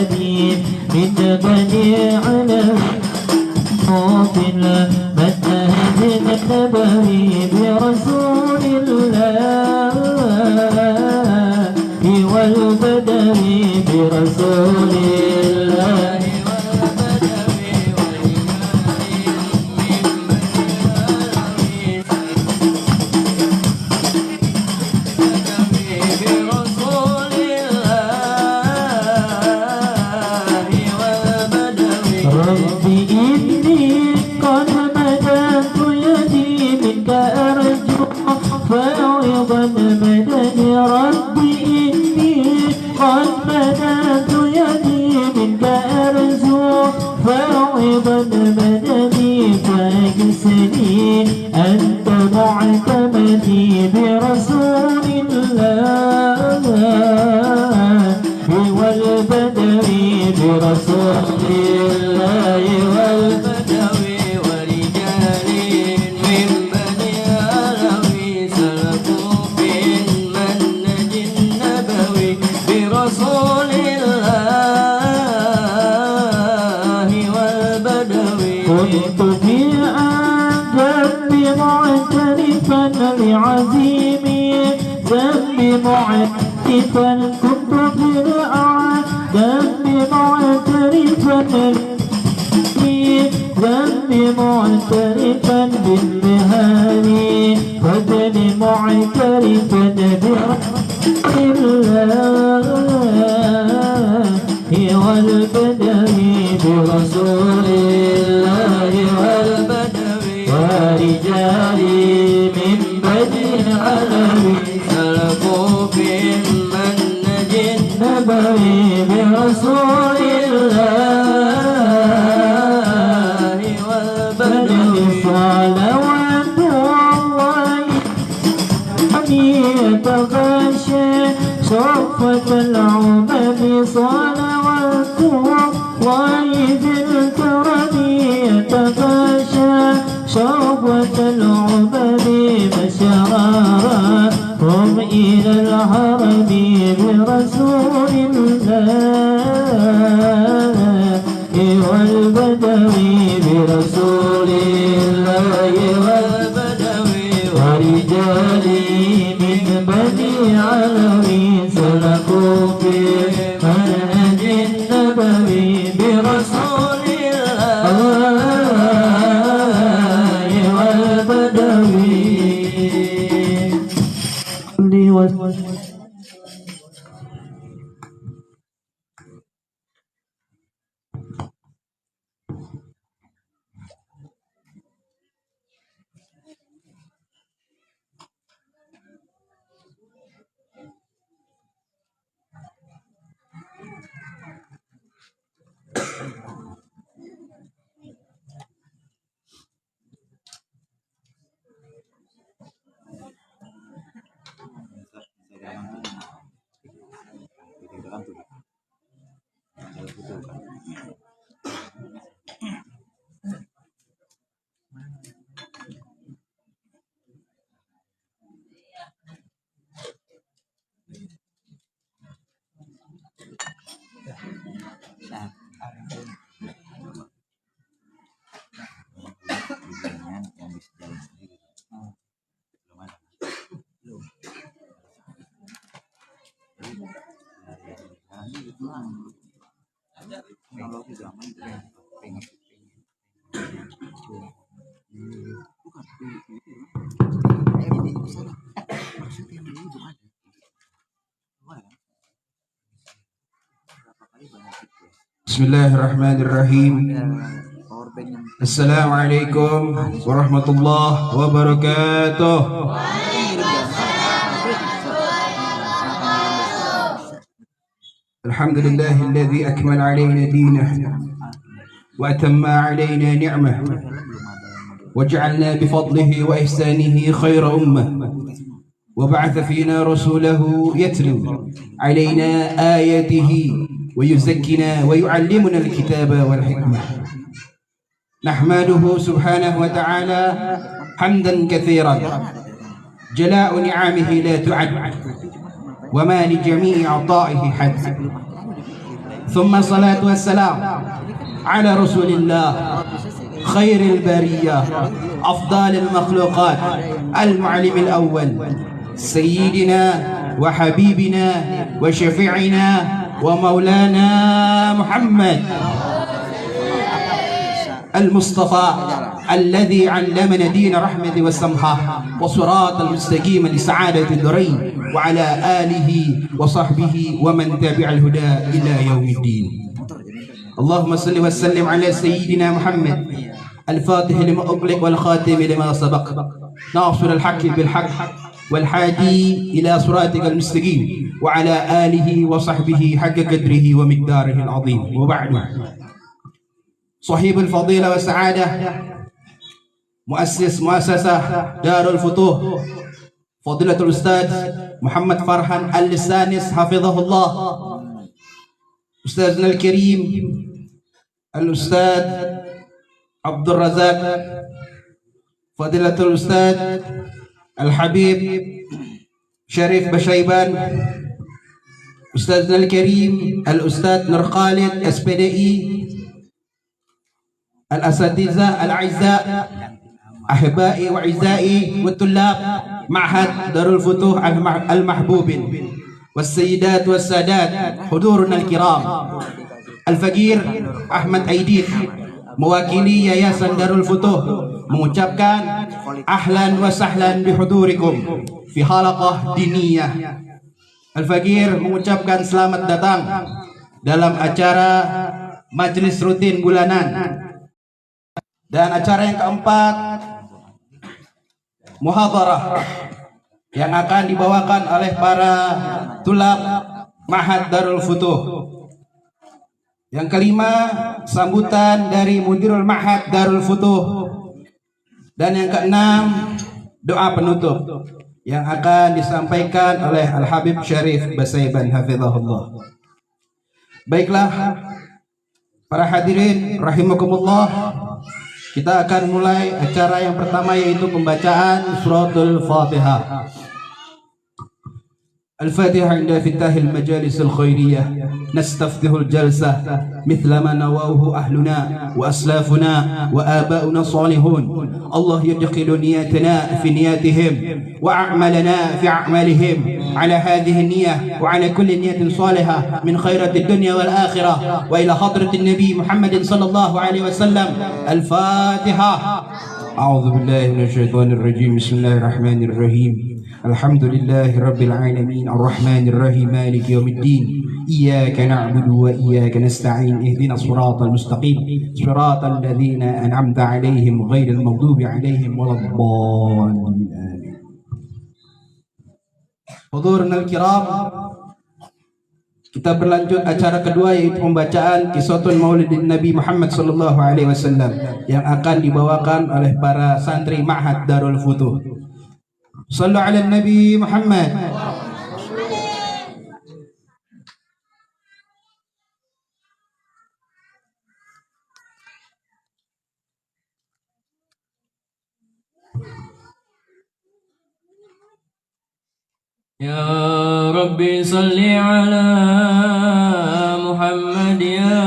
المدني من بني علوي في المنهج النبوي برسول الله والبدوي برسول الله فيضا مدني ربي إني قد مددت يدي منك أرجو فيضا مدني فاكسني أنت معتمدي برسول الله والبدوي برسول الله والبدوي ورجال من بني علوي سلكوا في المنهج النبوي برسول الله والبدوي كنت في ذنبي معترفا لعزيمي ذنبي معترفا كنت في ذنبي معترفا ذنبي معترفا بالمهاني فدني معترفا برحمة الله والبدوي برسول الله والبدوي ورجالي من بني علوي سلكوا في المنهج النبوي برسول الله والبدوي صلوات الله يتغشى شرفة العمم صلوات الله ذي الكرم يتغشى شرفة العمم بشرارهم إلى الحرم برسول الله والبدوي برسول الله والبدوي ورجالي من بني علوي سلكوا في منهج النبوي برسول الله والبدوي Bismillahirrahmanirrahim. Assalamualaikum warahmatullahi wabarakatuh. Alhamdulillahilladzi akmala alaina dinahu wa atamma alaina ni'mah wa ja'alna bifadlihi wa ihsanihi khayra ummah wa ba'atha fina rasulahu yatlu alaina ayatihi ويزكنا ويعلمنا الكتاب والحكمة نحمده سبحانه وتعالى حمدا كثيرا جلاء نعمه لا تعد وما لجميع عطائه حد ثم الصلاة والسلام على رسول الله خير البرية أفضل المخلوقات المعلم الأول سيدنا وحبيبنا وشفيعنا ومولانا محمد المصطفى الذي علمنا دين رحمة والسمحة وصراط المستقيم لسعادة الدارين وعلى آله وصحبه ومن تبع الهدى إلى يوم الدين. اللهم صل وسلم على سيدنا محمد الفاتح لما أغلق والخاتم لما سبق ناصر الحق بالحق والحادي إلى صراطك المستقيم وعلى آله وصحبه حق قدره ومقداره العظيم. وبعد، صاحب الفضيلة والسعادة مؤسسة دار الفتوح فضيلة الأستاذ محمد فرحان اللسانس حفظه الله، أستاذنا الكريم الأستاذ عبد الرزاق فضيلة الأستاذ الحبيب شريف بشيبان، أستاذنا الكريم الأستاذ نور خالد SPDI، الأساتذة الأعزاء أحبائي وأعزائي والطلاب معهد دار الفتوح المحبوب، والسيدات والسادات حضورنا الكرام، الفقير Ahmad Aidit mewakili Yayasan Darul Futuh mengucapkan ahlan wa sahlan bihudurikum fi halaqah diniyah. Al-Faqir mengucapkan selamat datang dalam acara majelis rutin bulanan. Dan acara yang keempat, muhadharah yang akan dibawakan oleh para tulab Ma'had Darul Futuh. Yang kelima, sambutan dari Mudirul Ma'had Darul Futuh. Dan yang keenam, doa penutup yang akan disampaikan oleh Al-Habib Syarif Basaiban hafizahullah. Baiklah, para hadirin rahimakumullah, kita akan mulai acara yang pertama, yaitu pembacaan suratul Fatihah. الفاتحة عند افتتاح المجالس الخيرية نستفتح الجلسة مثل ما نواه أهلنا وأسلافنا وآباؤنا الصالحون. الله يدخل نياتنا في نياتهم وأعمالنا في أعمالهم على هذه النية وعلى كل نية صالحة من خيرات الدنيا والآخرة وإلى حضرة النبي محمد صلى الله عليه وسلم. الفاتحة. أعوذ بالله من الشيطان الرجيم. بسم الله الرحمن الرحيم. الحمد لله رب العالمين الرحمن الرحيم مالك يوم الدين إياك نعبد وإياك نستعين اهدنا الصراط المستقيم صراط الذين أنعمت عليهم غير المغضوب عليهم ولا الضالين. Hudurna al-kiram, kita berlanjut acara kedua, yaitu pembacaan Qissatul Maulidin Nabi Muhammad sallallahu alaihi wasallam yang akan dibawakan oleh para santri Ma'had Darul Futuh. Sallu ala Nabi Muhammad. Ya Rabbi salli ala Muhammad, ya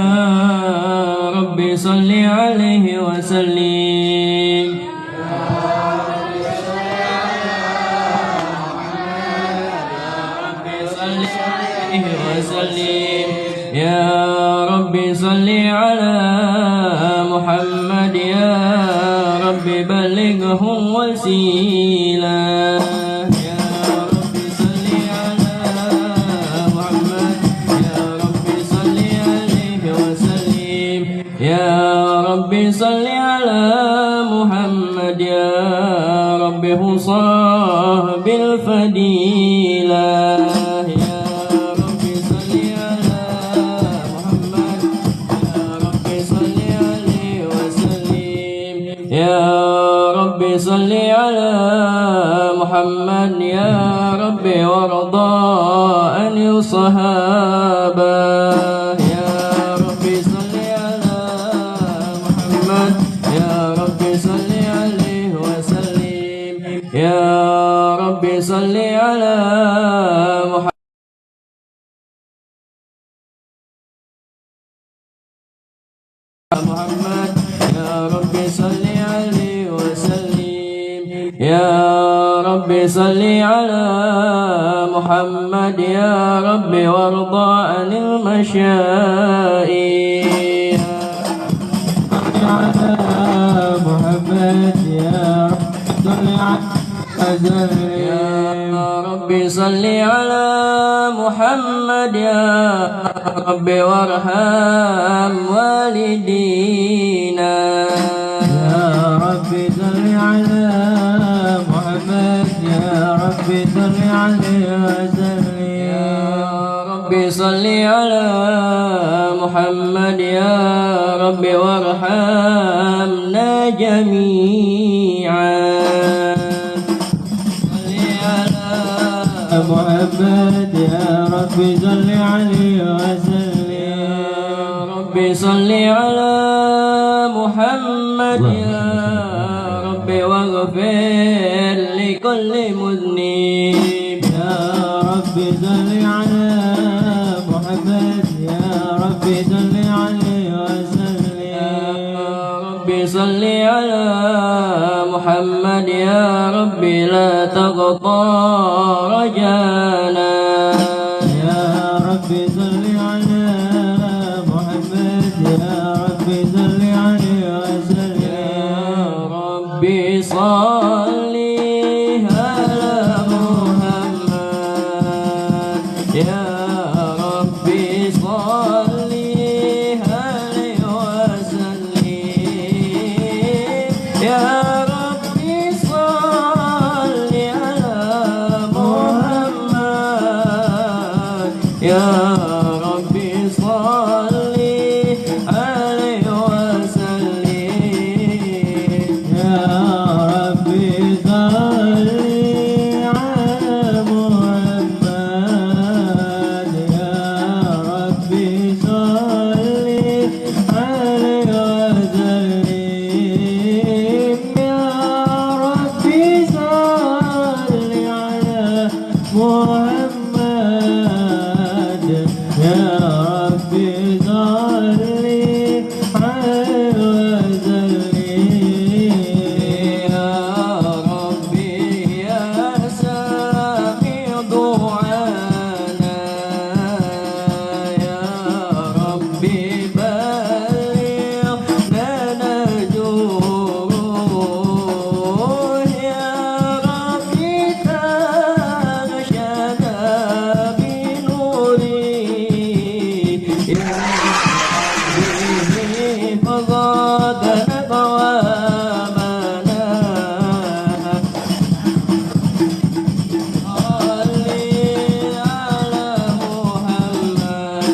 Rabbi salli alaihi wa sallim. Ya Rabbi salli ala Muhammad, ya Rabbi balighhum wasilah. Ya Rabbi salli ala Muhammad, ya Rabbi salli alaihi wa sallim. Ya Rabbi salli ala Muhammad, ya Rabbi husah bil fadilah. Ya Rabbi salli ala Muhammad, ya Rabbi warda anil sahabah. Ya Rabbi salli ala Muhammad, ya Rabbi salli alaihi wa sallim. Ya Rabbi salli ala Muhammad. محمد يا رب صل عليه وسلم يا رب صل على محمد يا رب وارضى عن المشائخ على محمد يا رب صل على محمد يا رب وارحم والدينا يا رب صل على محمد يا رب صل عليه وسلم يا رب صل على محمد يا رب وارحمنا جميعا محمد يا رب صل عليه وسلم يا رب صل على محمد يا رب واغفر لكل مذنب يا رب صل على محمد يا رب صل عليه وسلم يا رب صل على محمد يا رب لا تقطع رجانا يا رب صل على محمد يا رب صل عليه وسلم يا رب صل على محمد يا رب صل عليه وسلم يا رب صل على محمد يا رب صل عليه وسلم يا رب صل على محمد يا رب صل عليه وسلم يا رب صل على محمد يا رب صل عليه وسلم يا ربي يا سامع دعانا يا ربي بلغ لنا جوه يا ربي تغشنا بنوري يا ربي فضادنا قوامنا صل على محمد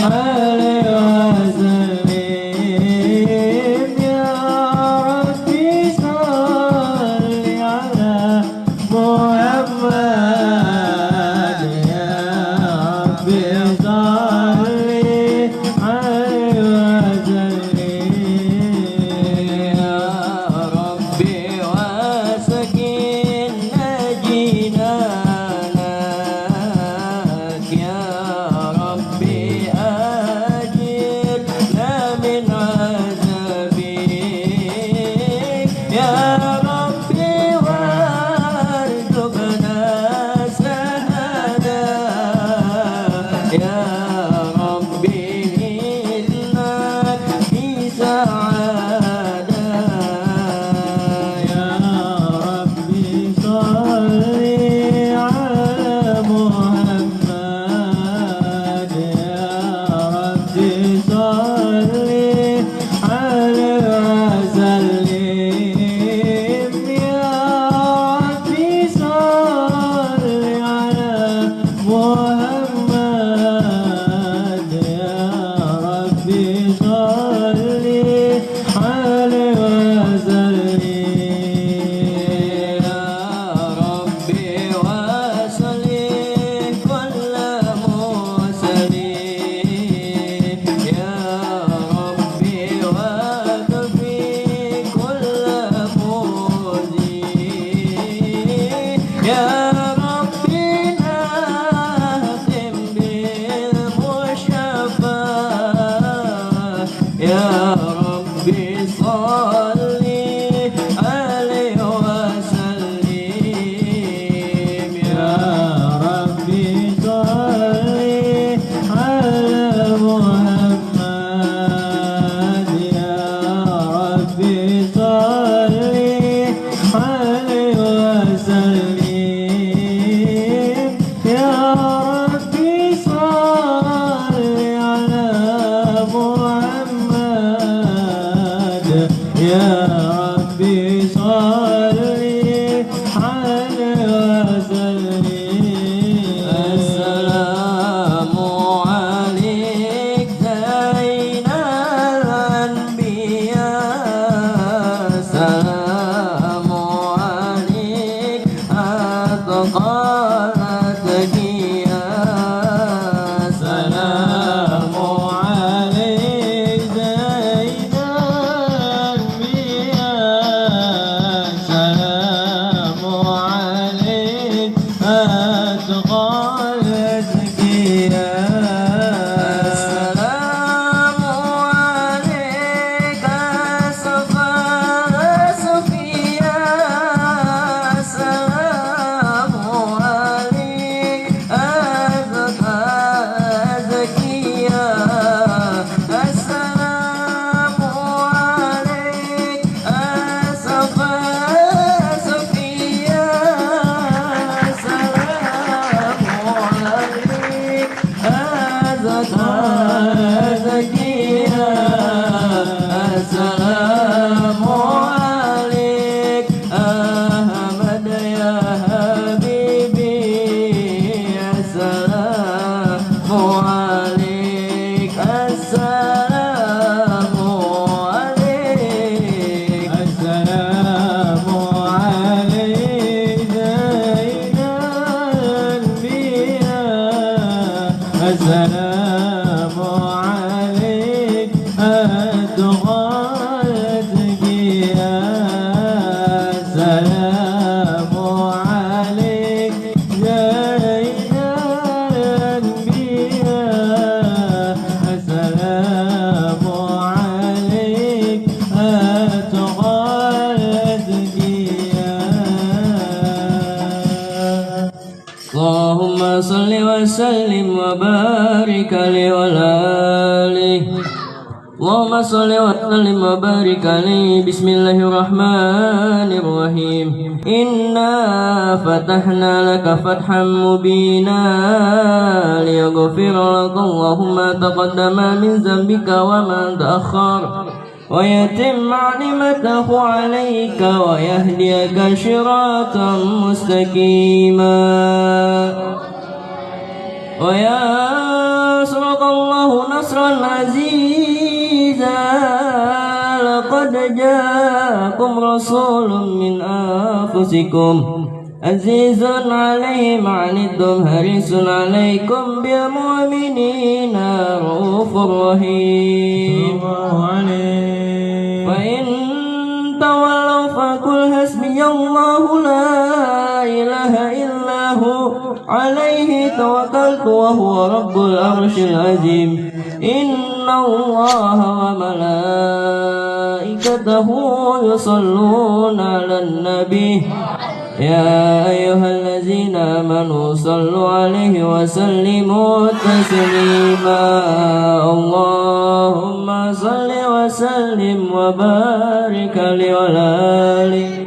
عليه وسلم يا ربي صل على محمد يا ربي صل عليه وسلم يا ربي وسكننا جنانك يا ربي أجرنا السلام عليك أدخل تقيا السلام عليك يا الأنبياء السلام عليك أدخل تقيا اللهم صل وسلم وبارك عليه وعلى آله اللهم صل وسلم وبارك عليه بسم الله الرحمن الرحيم إنا فتحنا لك فتحا مبينا ليغفر لك الله ما تقدم من ذنبك وما تأخر ويتم نعمته عليك ويهديك صراطا مستقيما وينصرك الله نصرا عزيزا لقد جاءكم رسول من أنفسكم عزيز عليه ما عنتم حريص عليكم بالمؤمنين رؤوف رحيم فإن تولوا فقل حسبي الله لا إله إلا هو عليه توكلت وهو رب العرش العظيم إن الله وملائكته يصلون على النبي يا أيها الذين آمنوا صلوا عليه وسلموا تسليما اللهم صل وسلم وبارك عليه وعلى آله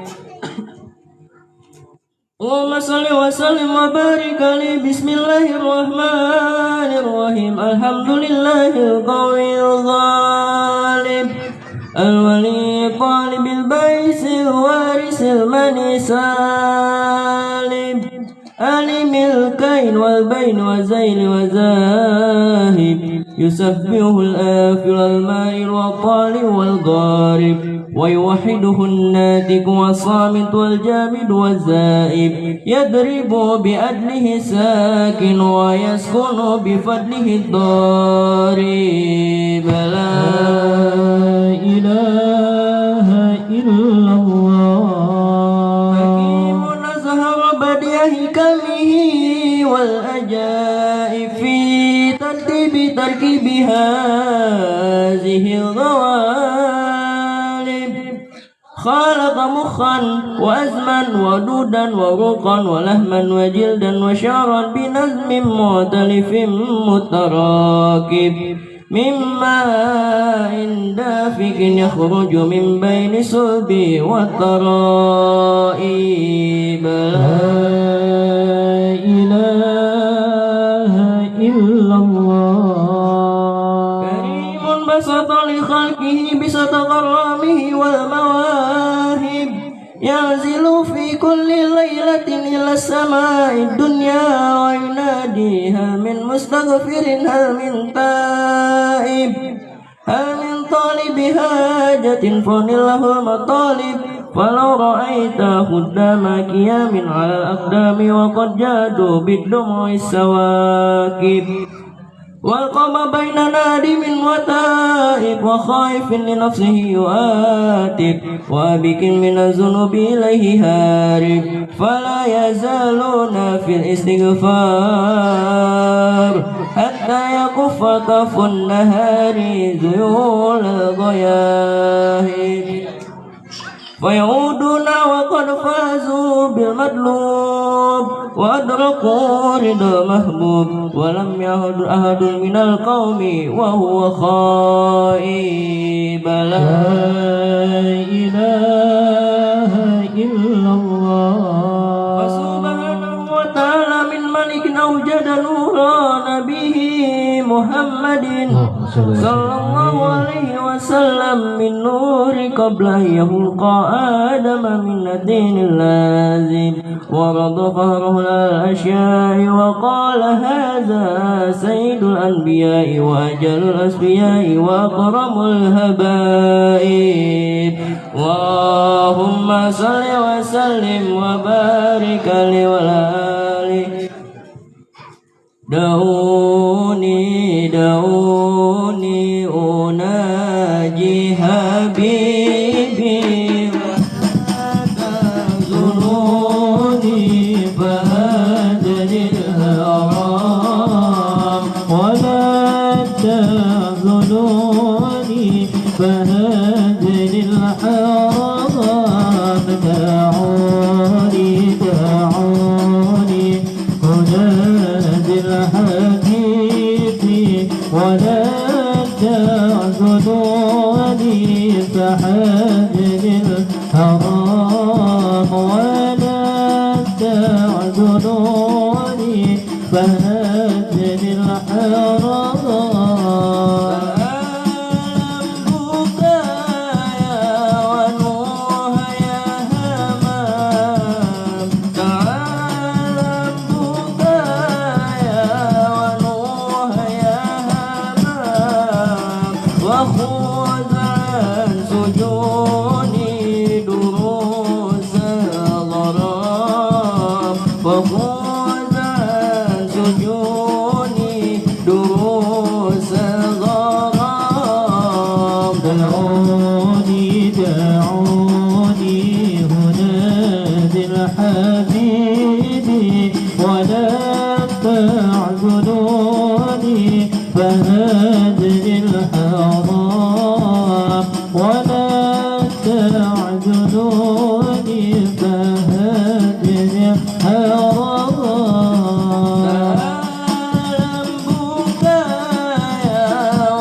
اللهم صل وسلم وبارك عليه بسم الله الرحمن الرحيم الحمد لله القوي الغالب الولي طالب البيس الوارث المني سالم علم الكين والبين وزيل وزاهب يسبحه الآفل المائل والطالب والغارب ويوحده الناتق والصامت والجامد والزائب يضرب بأدله ساكن ويسكن بفضله الضارب لا إله إلا الله حكيم أزهر بديع حكمه والأجائب في تركيب هذه الغوالب خلق مخا وأزما ودودا وروقا ولهما وجلدا وشعرا بنظم مختلف متراكب من ماء دافق يخرج من بين صلب والترائب لا إله إلا الله كريم بسط لخلقه بسط غرامه والمواهب ينزل في كل ليلة إلى السماء الدنيا وينادي هل من مستغفر هل من تائب هل من طالب حاجة فنله المطالب فلو رأيت خدام قيام على الأقدام وقد جادوا بالدموع السواكب والقم بين نادم وتائب وخائف لنفسه يؤاتب وابك من الذنوب إليه هارب فلا يزالون في الاستغفار حتى يكف كف النهار ذيول الغياهب فيعودون وقد فازوا بالمطلوب وأدركوا رضا المحبوب ولم يعد أحد من القوم وهو خائب لا إله إلا الله فسبحانه وتعالى من ملك أوجد نورا نبيه محمد صلى الله عليه وسلم من نور قبل أن يخلق آدم من الدين اللازم ورد فهره الأشياء وقال هذا سيد الأنبياء وأجل الأسفياء وأكرم الهبائب اللهم صل وسلم وبارك عليه وعلى آله دعوني دعوني أناجي حبيبي ولا تخذلوني فهدني الحرام ولا تخذلوني فهدني الحرام دعوني أنادي الحبيب ولا تعذلوني فحدني الحرام ولا تعذلوني فهدني الحرام وخذ عن سجوني دروس الغرام وخذ عن سجوني دروس الغرام دعوني هنادي الحبيب ولا تعذلوني فهدني الحرام ولا تعذلوني فهدني الحرام بكايا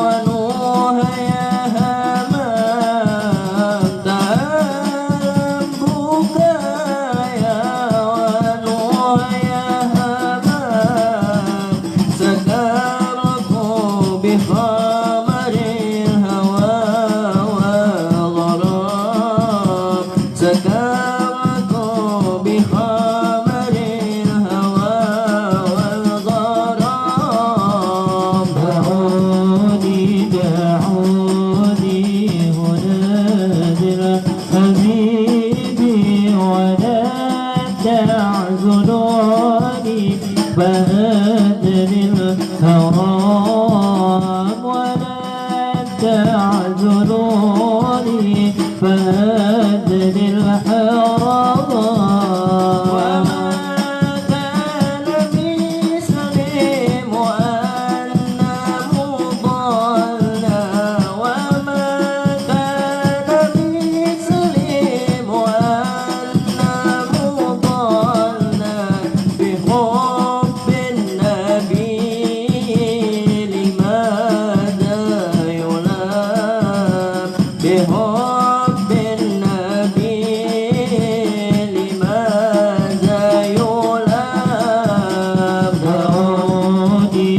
ونوح يا همام بكايا ونوح يا همام سكرت بخمر الهوى وغرام سكرت بخمر الهوى والغرام دعوني هنادي الحبيب ولا تعذلوني فهدني الحرام ولا تعذلوني فهدني الحرام وما كان بسليم وأن مضلنا وما كان بسليم وأن مضلنا بحب النبي لماذا يلام بحب النبي لماذا يلام دعوني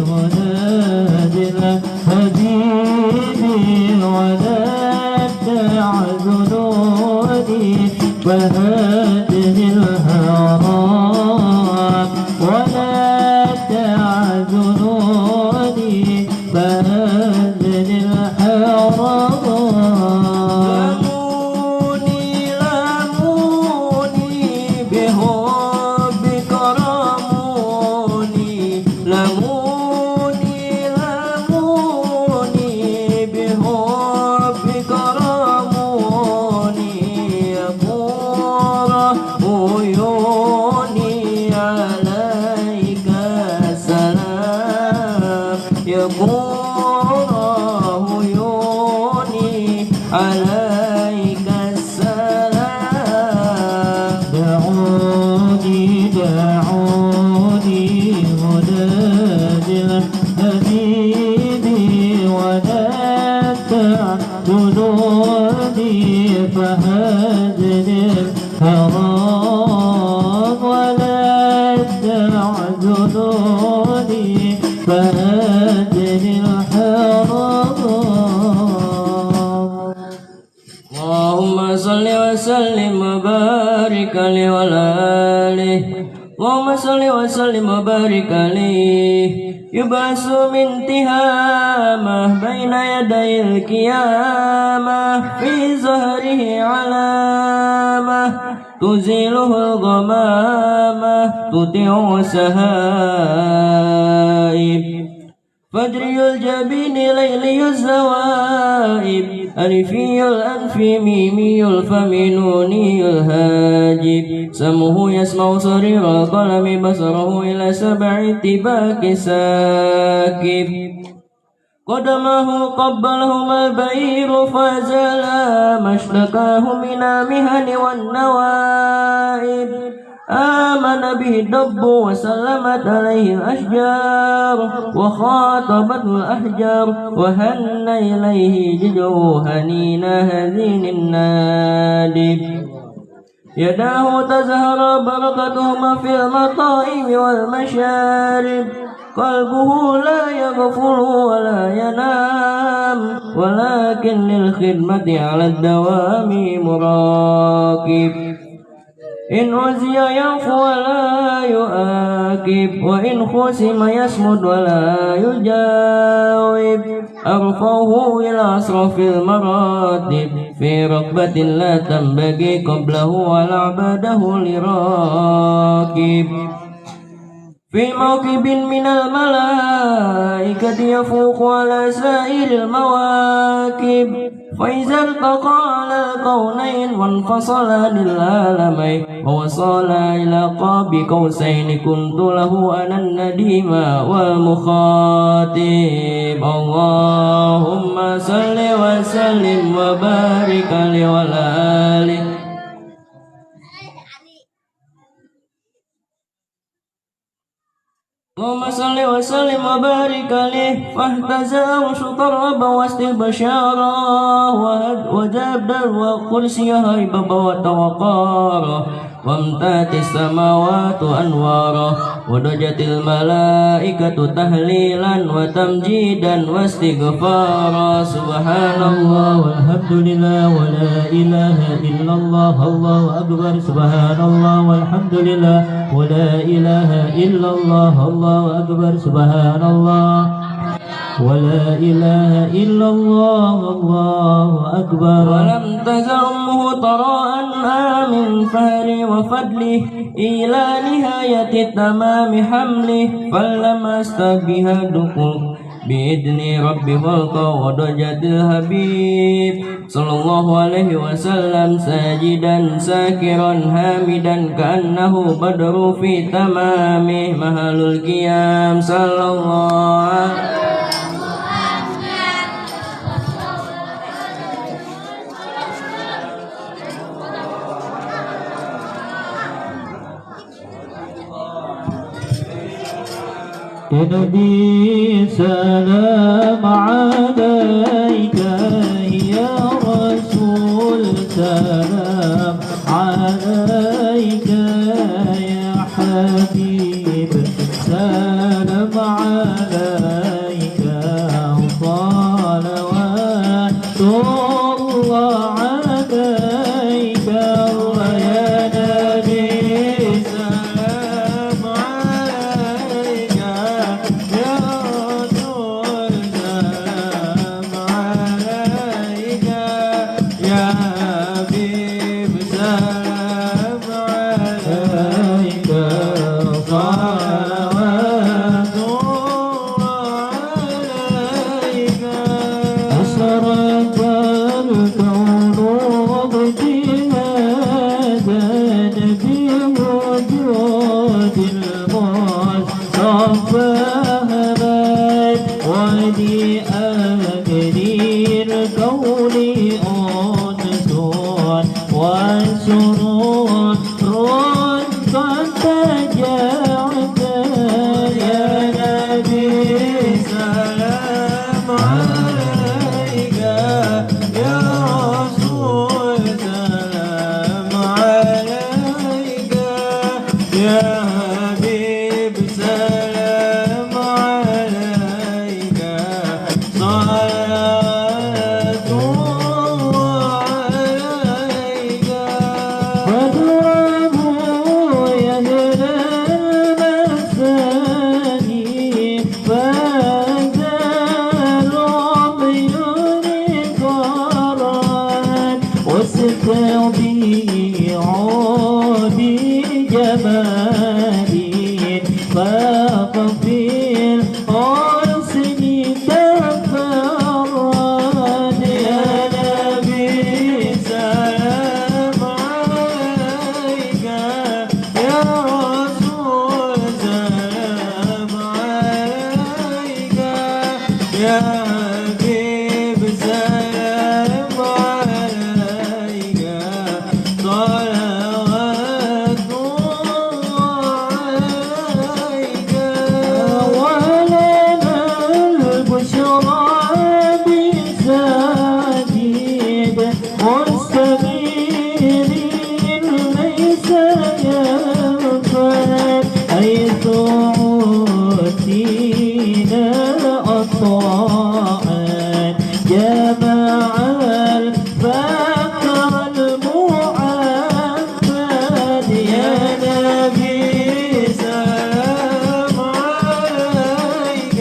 هنادي الحبيب ولا تعذلوني فهدني الحرام ولا تعذلوني فهدني الحرام لموني بحبك رموني لموني بحبك رموني يقول عيوني عليك السلام يقول عيوني عليك السلام دعوني هنادي الحبيب ولا تعذلوني فهدني الحرام ولا تعذلوني فهدني الحرام اللهم صل وسلم وبارك عليه وعلى آله اللهم صل وسلم وبارك عليه يبعث من تهامه بين يدي القيامة في ظهره علامة تزيله الغمامة تطيع السهائب فجري الجبين ليلي الزوائب ألفي الأنف ميمي الفم نوني الهاجب سمه يسمع صرير القلم بصره إلى 7 اتباك ساكب قدمه قبلهما البعير فزالا ما اشتكاه من المهن والنوائب آمن به الدب وسلمت عليه الأشجار وخاطبته الأحجار وهن إليه جدعه هنين هذين النادب يداه تزهر بركتهما في المطائم والمشارب قلبه لا يغفل ولا ينام ولكن للخدمة على الدوام مراقب إن عزي يعفو ولا يؤاكب وإن خصم يصمد ولا يجاوب أرفعه إلى أشرف المراتب في ركبة لا تنبغي قبله ولا عباده لراكب في موكب من الملائكة يفوق على سائر المواكب فإذا التقى على الكونين وانفصلا للعالمين ووصلا إلى قاب قوسين كنت له أنا النديم والمخاطب اللهم صل وسلم وبارك عليه وعلى آله اللهم صل وسلم وبارك عليه فاهتزا وشطر واستبشارا وجاب دلو كرسي هيبة وتوقارا وامتات السماوات أنوارا ودجت الملائكة تهليلا وتمجيدا واستغفارا سبحان الله والحمد لله ولا إله إلا الله الله أكبر سبحان الله والحمد لله ولا إله إلا الله الله أكبر سبحان الله ولا إله إلا الله الله أكبر ولم تزل أمه تراء من فهر وفضله إلى نهاية تمام حمله فلما استبها دخول بإذن رب خلق ودجت الحبيب صلى الله عليه وسلم ساجدا ساكرا حامدا كأنه بدر في تمامه محل القيام صلى الله عليه نبي سلام عليك يا رسول سلام عليك يا حبيب سلام عليك صلوات الله عليك يا نبي سلام عليك يا رسول سلام عليك يا حبيب سلام عليك صلوات الله عليك أشرق الكون باجتهادا بوجود المصطفى ولي أجري الكون أنس وسرور قد تجاوز يا نبي سلام عليك يا رسول سلام عليك يا حبيب سلام عليك فاق في الحسن تفرد يا نبي سلام عليك يا رسول سلام عليك يا حبيب سلام عليك صلوات الله عليك ولنا البشرى بسديد مستقيم ليس ينفد حيث أوتينا الطاعات جمع الفقر المعبد يا نبي سلام عليك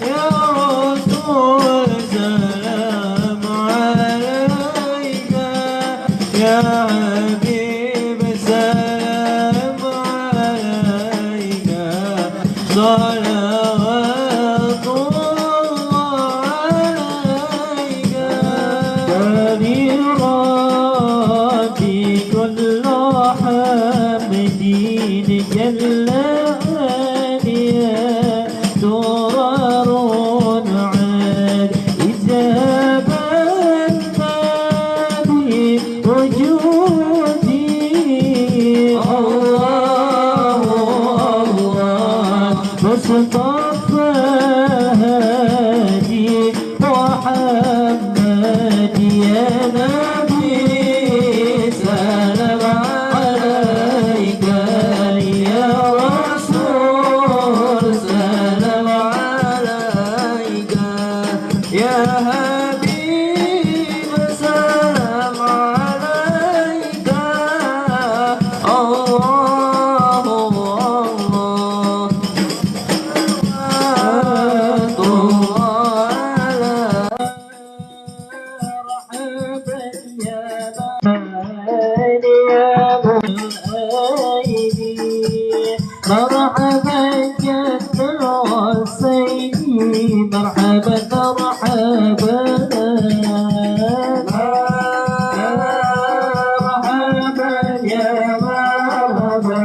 يا رسول سلام عليك يا حبيب سلام عليك صلوات الله عليك كبيراتي كل حمدين جل هاديا درر عاد إجابة النبي وجودي الله الله مصطفى هادي محمد يا نبي سلام عليك يا رسول سلام عليك يا حبيب سلام عليك الله الله مرحبا جد الحسين مرحبا مرحبا مرحبا يا مرحبا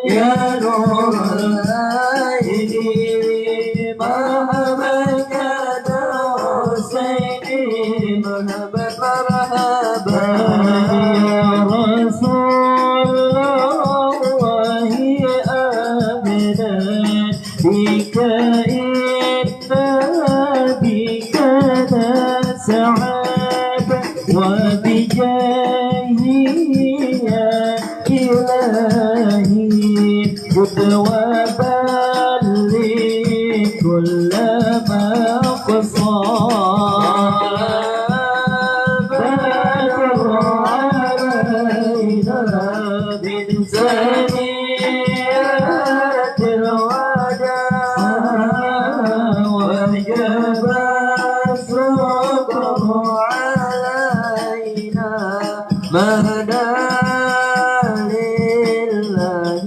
يا نور العين مرحبا جد الحسين مرحبا مرحبا يا رسول الله آمنا بك إنا بك نسعد وبجاهي يا إلهي خذ وبلغ كل مقصد بدر علينا من ثنيات الوداع وجب الشكر علينا مهدا لله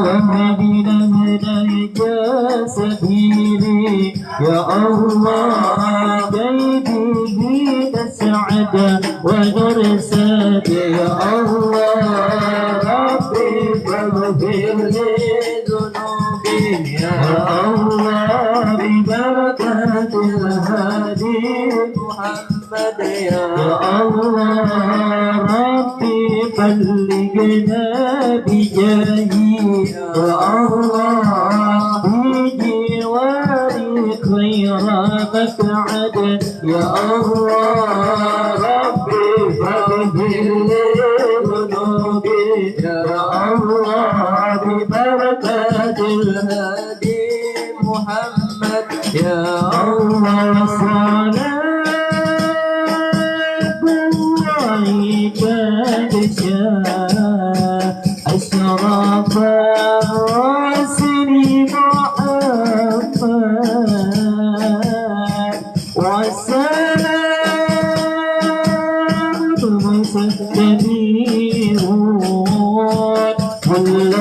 وهدنا هديك سبيلي يا الله بيده نسعد ونرسد يا الله ربي فاغفر لي ذنوبي يا الله ببركة الهادي محمد يا الله ربي بلغنا بجاهي يا الله بجواري خير مقعد يا الله ربي فاغفر لي ذنوبي يا الله ببركة الهادي محمد يا الله صلاة الله قد شاء أشرف الرسل محمد والسلام مسلمون كل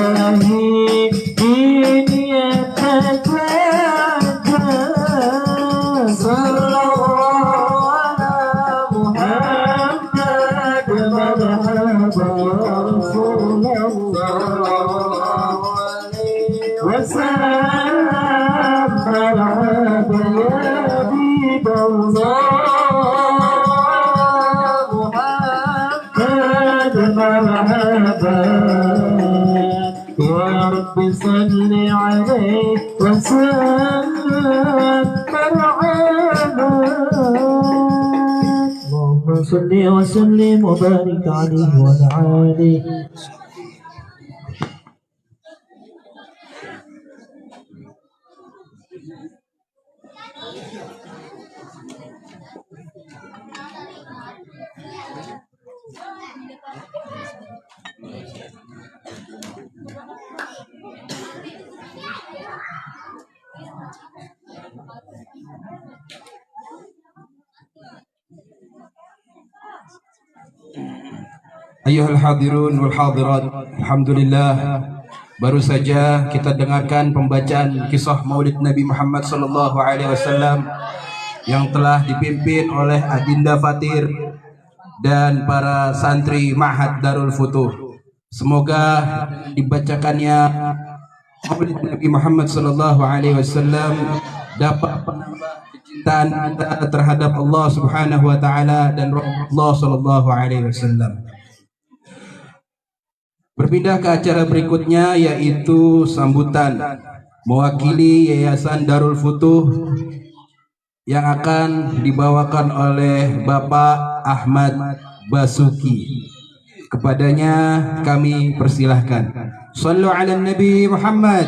ini kata sallallahu ala Muhammad marhaba ya Rasulullah wasallam marhaba ya Habibullah Muhammad marhaba ya Rabbi salli alaihi wasallam marhaba Allahumma salli wa sallim wa barik alaihi wa ala alihi Ayyuhal hadirun wal hadirat, alhamdulillah, baru saja kita dengarkan pembacaan kisah Maulid Nabi Muhammad sallallahu alaihi wasallam yang telah dipimpin oleh Adinda Fatir dan para santri Ma'had Darul Futuh. Semoga dibacakannya Maulid Nabi Muhammad sallallahu alaihi wasallam dapat menambah kecintaan kita terhadap Allah Subhanahu wa taala dan Rasulullah sallallahu alaihi wasallam. Berpindah ke acara berikutnya, yaitu sambutan mewakili Yayasan Darul Futuh yang akan dibawakan oleh Bapak Ahmad Basuki. Kepadanya kami persilahkan. Shallu ala Nabi Muhammad.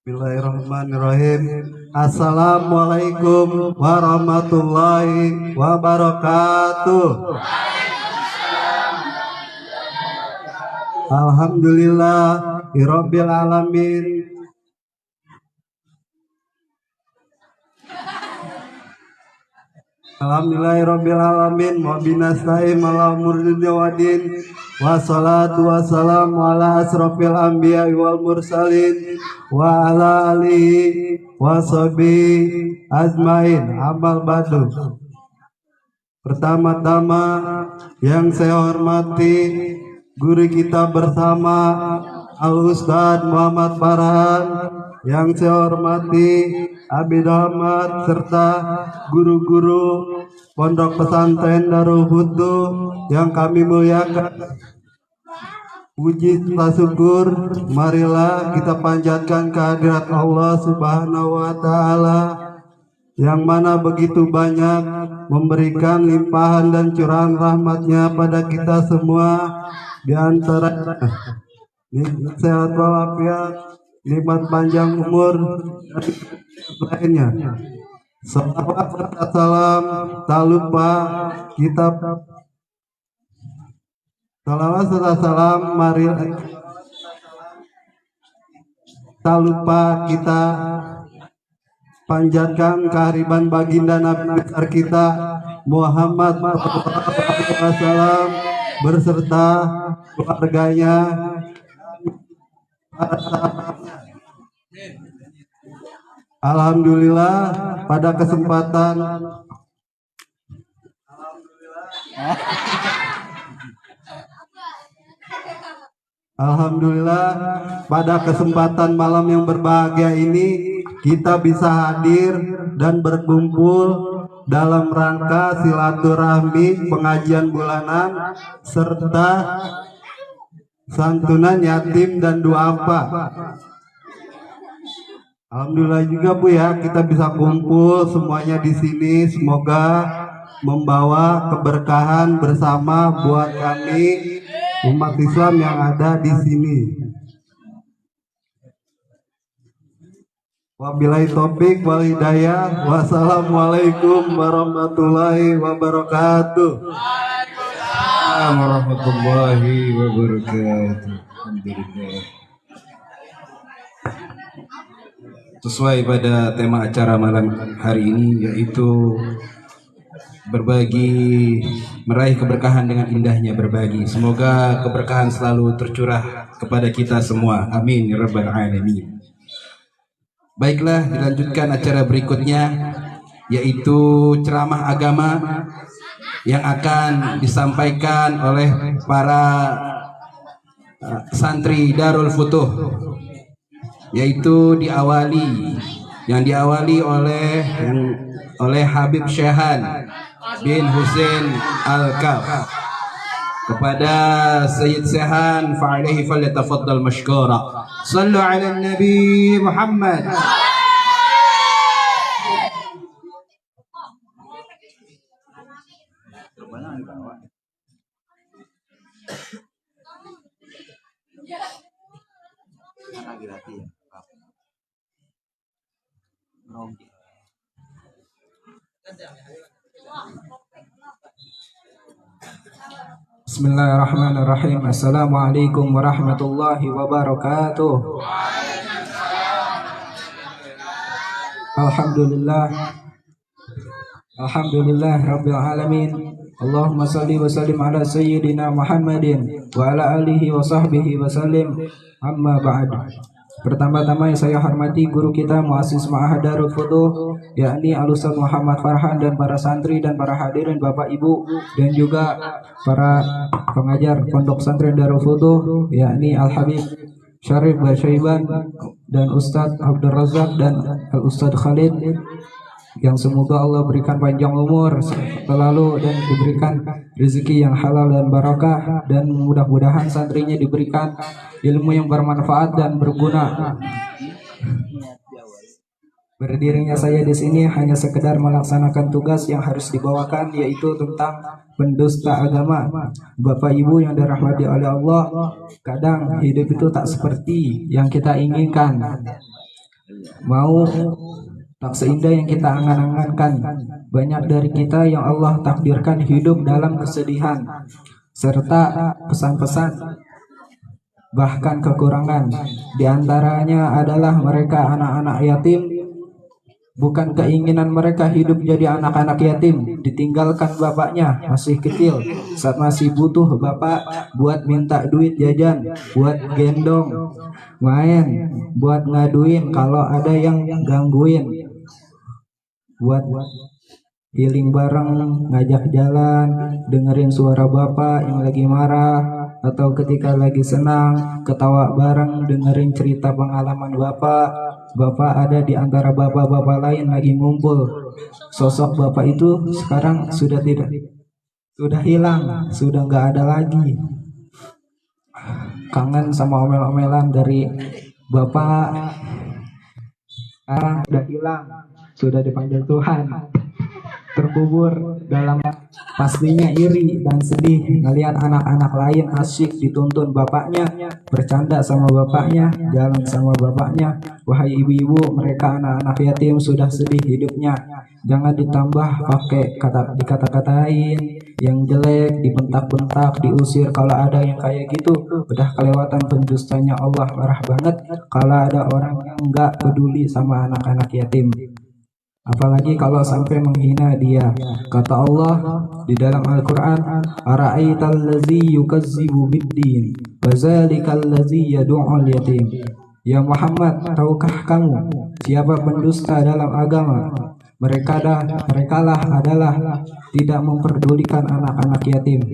Bismillahirrahmanirrahim. Assalamualaikum warahmatullahi wabarakatuh. Alhamdulillah Rabbil alamin. Alhamdulillahirabbil alamin wa binasta'in ala umuri wadin wassalatu wassalamu ala asrofil anbiya wal mursalin wa ala alihi washabihi ajmain. Amal badu. Pertama-tama yang saya hormati guru kita bersama Al-Ustadz Muhammad Farhan, yang saya hormati Abid Ahmad serta guru-guru Pondok Pesantren Darul Futuh yang kami muliakan. Puji serta syukur marilah kita panjatkan kehadirat Allah Subhanahu wa taala yang mana begitu banyak memberikan limpahan dan curahan rahmatnya pada kita semua, di antara sehat walafiat, nikmat panjang umur dan lainnya. Salawat serta salam tak lupa kita salawat serta salam mari tak lupa kita panjatkan kehariban baginda Nabi besar kita Muhammad SAW berserta keluarganya. Alhamdulillah pada kesempatan malam yang berbahagia ini kita bisa hadir dan berkumpul dalam rangka silaturahmi pengajian bulanan serta santunan yatim dan duafa. Alhamdulillah juga Bu ya, kita bisa kumpul semuanya di sini. Semoga membawa keberkahan bersama buat kami umat Islam yang ada di sini. Wabillahi taufik wal hidayah. Wassalamualaikum warahmatullahi wabarakatuh. Waalaikumsalam warahmatullahi wabarakatuh. Alhamdulillah. Sesuai pada tema acara malam hari ini, yaitu berbagi, meraih keberkahan dengan indahnya berbagi. Semoga keberkahan selalu tercurah kepada kita semua. Amin ya rabbal alamin. Baiklah, dilanjutkan acara berikutnya, yaitu ceramah agama yang akan disampaikan oleh para santri Darul Futuh, yaitu yang diawali oleh Habib Syahan bin Husain Al-Kaf. Kepada Sayyid Syahan fa'alaihi falyatafaddal mashkura. Sallu ala Nabi Muhammad. Bismillahirrahmanirrahim. Assalamualaikum warahmatullahi wabarakatuh. Alhamdulillah rabbil alamin. Allahumma salli wa sallim ala sayyidina Muhammadin wa ala alihi wa sahbihi wa sallim. Amma ba'd. Pertama-tama yang saya hormati guru kita muassis Ma'had Darul Futuh, yakni Al-Ustaz Muhammad Farhan, dan para santri dan para hadirin Bapak Ibu, dan juga para pengajar Pondok Pesantren Darul Futuh, yakni Al-Habib Syarif Basyaiban dan Ustadz Abdul Razak dan Al-Ustadz Khalid, yang semoga Allah berikan panjang umur selalu dan diberikan rezeki yang halal dan barakah, dan mudah-mudahan santrinya diberikan ilmu yang bermanfaat dan berguna. Berdirinya saya di sini hanya sekedar melaksanakan tugas yang harus dibawakan, yaitu tentang pendusta agama. Bapak Ibu yang dirahmati oleh Allah, kadang hidup itu tak seperti yang kita inginkan, mau tak seindah yang kita angan-angankan. Banyak dari kita yang Allah takdirkan hidup dalam kesedihan serta pesan-pesan, bahkan kekurangan. Di antaranya adalah mereka anak-anak yatim. Bukan keinginan mereka hidup jadi anak-anak yatim, ditinggalkan bapaknya masih kecil, saat masih butuh bapak buat minta duit jajan, buat gendong, main, buat ngaduin kalau ada yang gangguin, buat healing bareng, ngajak jalan, dengerin suara bapak yang lagi marah, atau ketika lagi senang, ketawa bareng, dengerin cerita pengalaman bapak. Bapak ada di antara bapak-bapak lain lagi ngumpul. Sosok bapak itu sekarang sudah hilang, sudah nggak ada lagi. Kangen sama omel-omelan dari bapak. Sekarang sudah hilang, sudah dipanggil Tuhan, terkubur dalam. Pastinya iri dan sedih ngelihat anak-anak lain asyik dituntun bapaknya, bercanda sama bapaknya, jalan sama bapaknya. Wahai ibu-ibu, mereka anak-anak yatim sudah sedih hidupnya. Jangan ditambah pakai dikata-katain yang jelek, dibentak-bentak, diusir. Kalau ada yang kayak gitu, udah kelewatan pendustanya Allah. Marah banget kalau ada orang yang nggak peduli sama anak-anak yatim, apalagi kalau sampai menghina dia. Kata Allah di dalam Al-Quran, ara'aital ladzi yukazzibu biddin wa zalikal ladzi yad'ul yatim. Ya Muhammad, tahukah kamu siapa pendusta dalam agama? Mereka lah adalah tidak memperdulikan anak-anak yatim.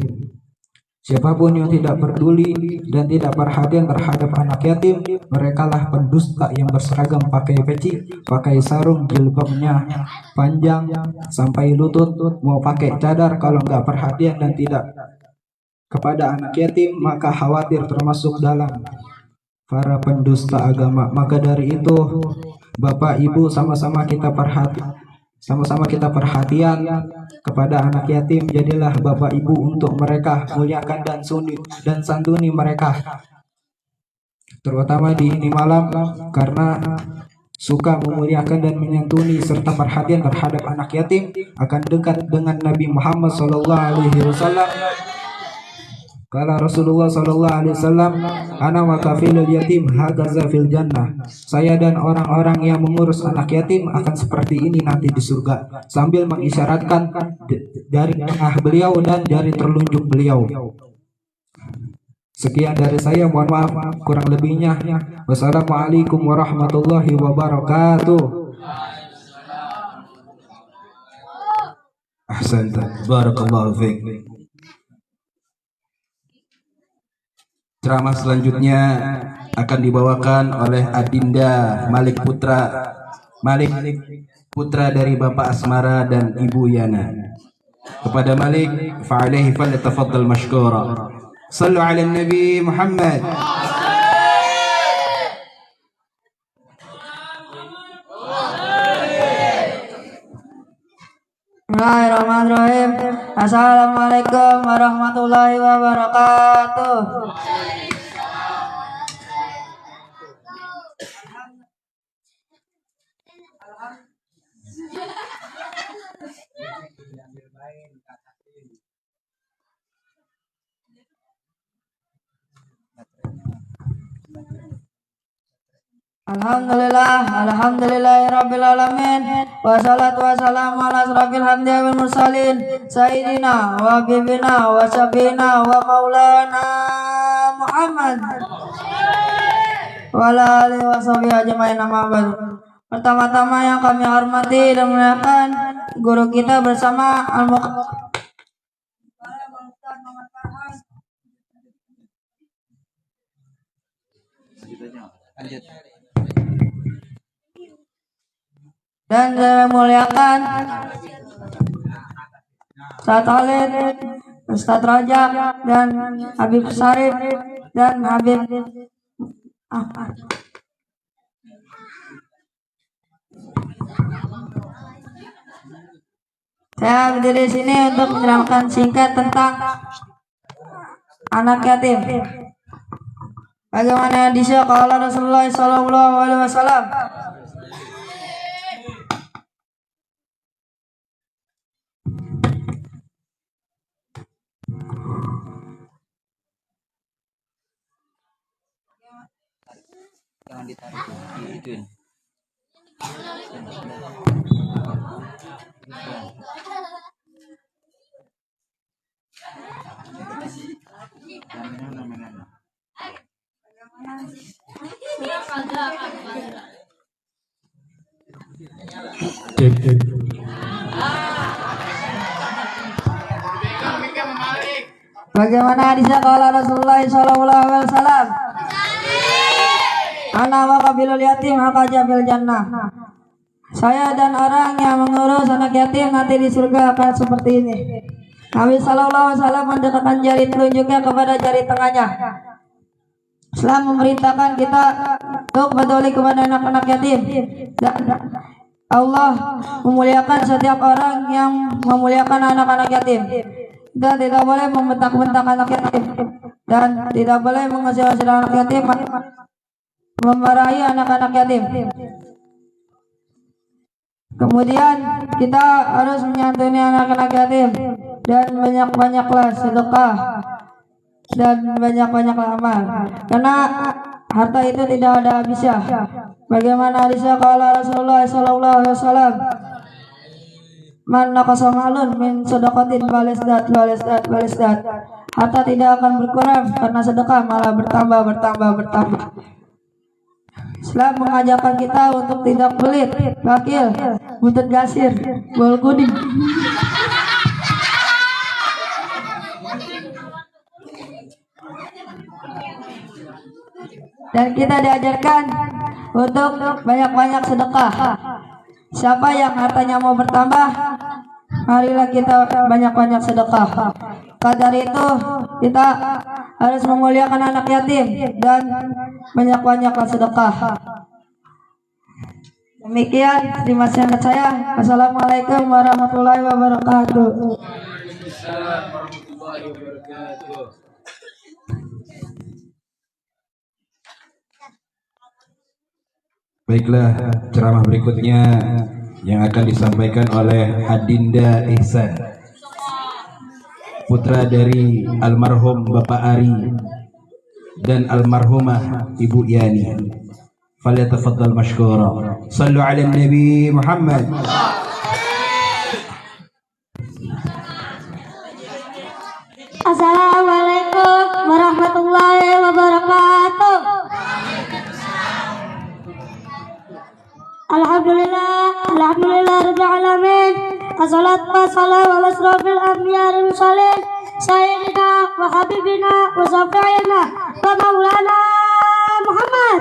Siapapun yang tidak peduli dan tidak perhatian terhadap anak yatim, merekalah pendusta yang berseragam pakai peci, pakai sarung, jilbabnya panjang sampai lutut, mau pakai cadar. Kalau nggak perhatian dan tidak kepada anak yatim, maka khawatir termasuk dalam para pendusta agama. Maka dari itu, Bapak Ibu, sama-sama kita perhatian kepada anak yatim. Jadilah Bapak Ibu untuk mereka, muliakan dan santuni mereka, terutama di ini malam, karena suka memuliakan dan menyantuni serta perhatian terhadap anak yatim akan dekat dengan Nabi Muhammad SAW. Kala Rasulullah sallallahu alaihi wasallam, ana wa kafilul yatim hakaza fil jannah. Saya dan orang-orang yang mengurus anak yatim akan seperti ini nanti di surga, sambil mengisyaratkan dari tengah beliau dan jari terlunjuk beliau. Sekian dari saya, mohon maaf kurang lebihnya. Wassalamualaikum warahmatullahi wabarakatuh. Ahsanta, barakallahu fiik. Ceramah selanjutnya akan dibawakan oleh Adinda Malik Putra dari Bapak Asmara dan Ibu Yana. Kepada Malik, fa'alaihi falyatafaddal mashkura. Sallu ala Nabi Muhammad. Bismillahirrahmanirrahim. Assalamualaikum warahmatullahi wabarakatuh. Alhamdulillahirabbil alamin. Wassalatu wassalamu ala asrofil anbiya'i wal mursalin sayyidina wa habibina wa syafiina wa maulana Muhammad wa ala alihi wa sahbihi ajmain, amma ba'du. Pertama-tama yang kami hormati dan muliakan guru kita bersama dan memuliakan Ustaz Khalid, Ustaz Rajab, dan Habib Syarif dan Habib Saya berdiri di sini untuk menerangkan singkat tentang anak yatim. Bagaimana disya qala Rasulullah sallallahu alaihi wasallam, Jangan ditarik ituin. Bagaimana hadisnya qala Rasulullah sallallahu alaihi wasallam, ana wa qabilul yatim hakaja fil jannah. Saya dan orang yang mengurus anak yatim nanti di surga akan seperti ini. Nabi sallallahu alaihi wasallam mendekatkan jari telunjuknya kepada jari tengahnya. Islam memerintahkan kita untuk peduli kepada anak-anak yatim. Allah memuliakan setiap orang yang memuliakan anak-anak yatim. Kita tidak boleh membentak-bentak anak yatim dan tidak boleh mengusir-usir anak yatim, memarahi anak-anak yatim. Kemudian kita harus menyantuni anak-anak yatim dan banyak-banyaklah sedekah dan banyak-banyaklah amal, karena harta itu tidak ada habisnya. Bagaimana hadisnya qala Rasulullah sallallahu alaihi wasallam, man naqasa malun min sedekatin balisdat. Harta tidak akan berkurang karena sedekah, malah bertambah. Islam mengajarkan kita untuk tidak pelit, bakil, buntut gasir, bol kuding. Dan kita diajarkan untuk banyak-banyak sedekah. Siapa yang hartanya mau bertambah, marilah kita banyak-banyak sedekah. Maka dari itu kita harus memuliakan anak yatim dan banyak-banyaklah sedekah. Demikian terima kasih saya. Assalamualaikum warahmatullahi wabarakatuh. Baiklah, ceramah berikutnya yang akan disampaikan oleh Adinda Ihsan. putra dari almarhum Bapak Ari dan almarhumah Ibu Yani. Falyatafaddal mashkura. Sallu ala Nabi Muhammad. Assalamualaikum warahmatullahi wabarakatuh. Alhamdulillah rabbil alamin. Assalatu wassalamu ala asrofil anbiya wal mursalin sayyidina wa habibina wa syafi'ina wa maulana Muhammad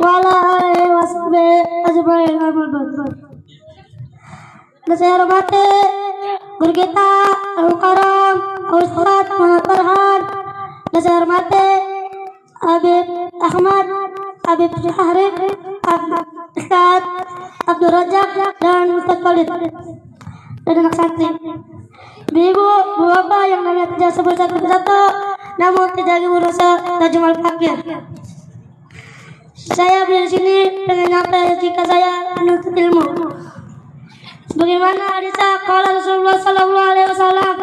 wa ala alihi wa sahbihi ajma'in. Saya hormati guru kita Al-Mukarram Ustaz Muhammad Farhan, dan saya hormati Habib Ahmad, Habib Syahri, Ustaz Abdul Razak, dan Ustaz Khalid, dan anak santri. Ibu, bapak yang namanya tidak sebut satu-satu, namun tidak berusaha Tajam Al-Fakir. Saya di sini dengan nyata jika saya menuntut ilmu. Sebagaimana hadisnya qala Rasulullah sallallahu alaihi wasallam,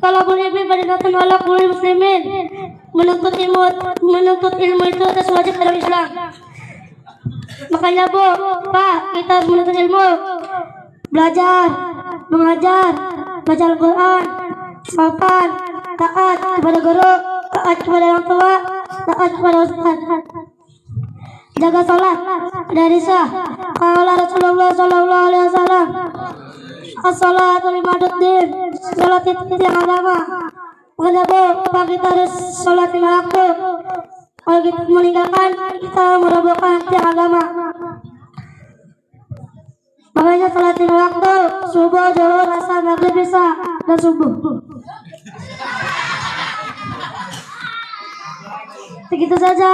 talabul ilmi fardhatun 'ala kulli muslimin. Menuntut ilmu itu adalah wajib dalam Islam. Makanya Bu, Pak, kita harus menuntut ilmu, belajar, mengajar, baca Al-Quran, sopan, taat kepada guru, taat kepada orang tua, taat kepada ustaz. Jaga sholat dari sah. Qala Rasulullah sallallahu alaihi wasallam, as-salatu limaduddin. Sholat itu tiang agama. Makanya Bu, Pak, kita harus sholat 5 waktu. Kalau kita meninggalkan, kita merobohkan tiang agama. Makanya sholat 5 waktu, subuh, zuhur, asar, maghrib, isya, dan subuh. Segitu saja.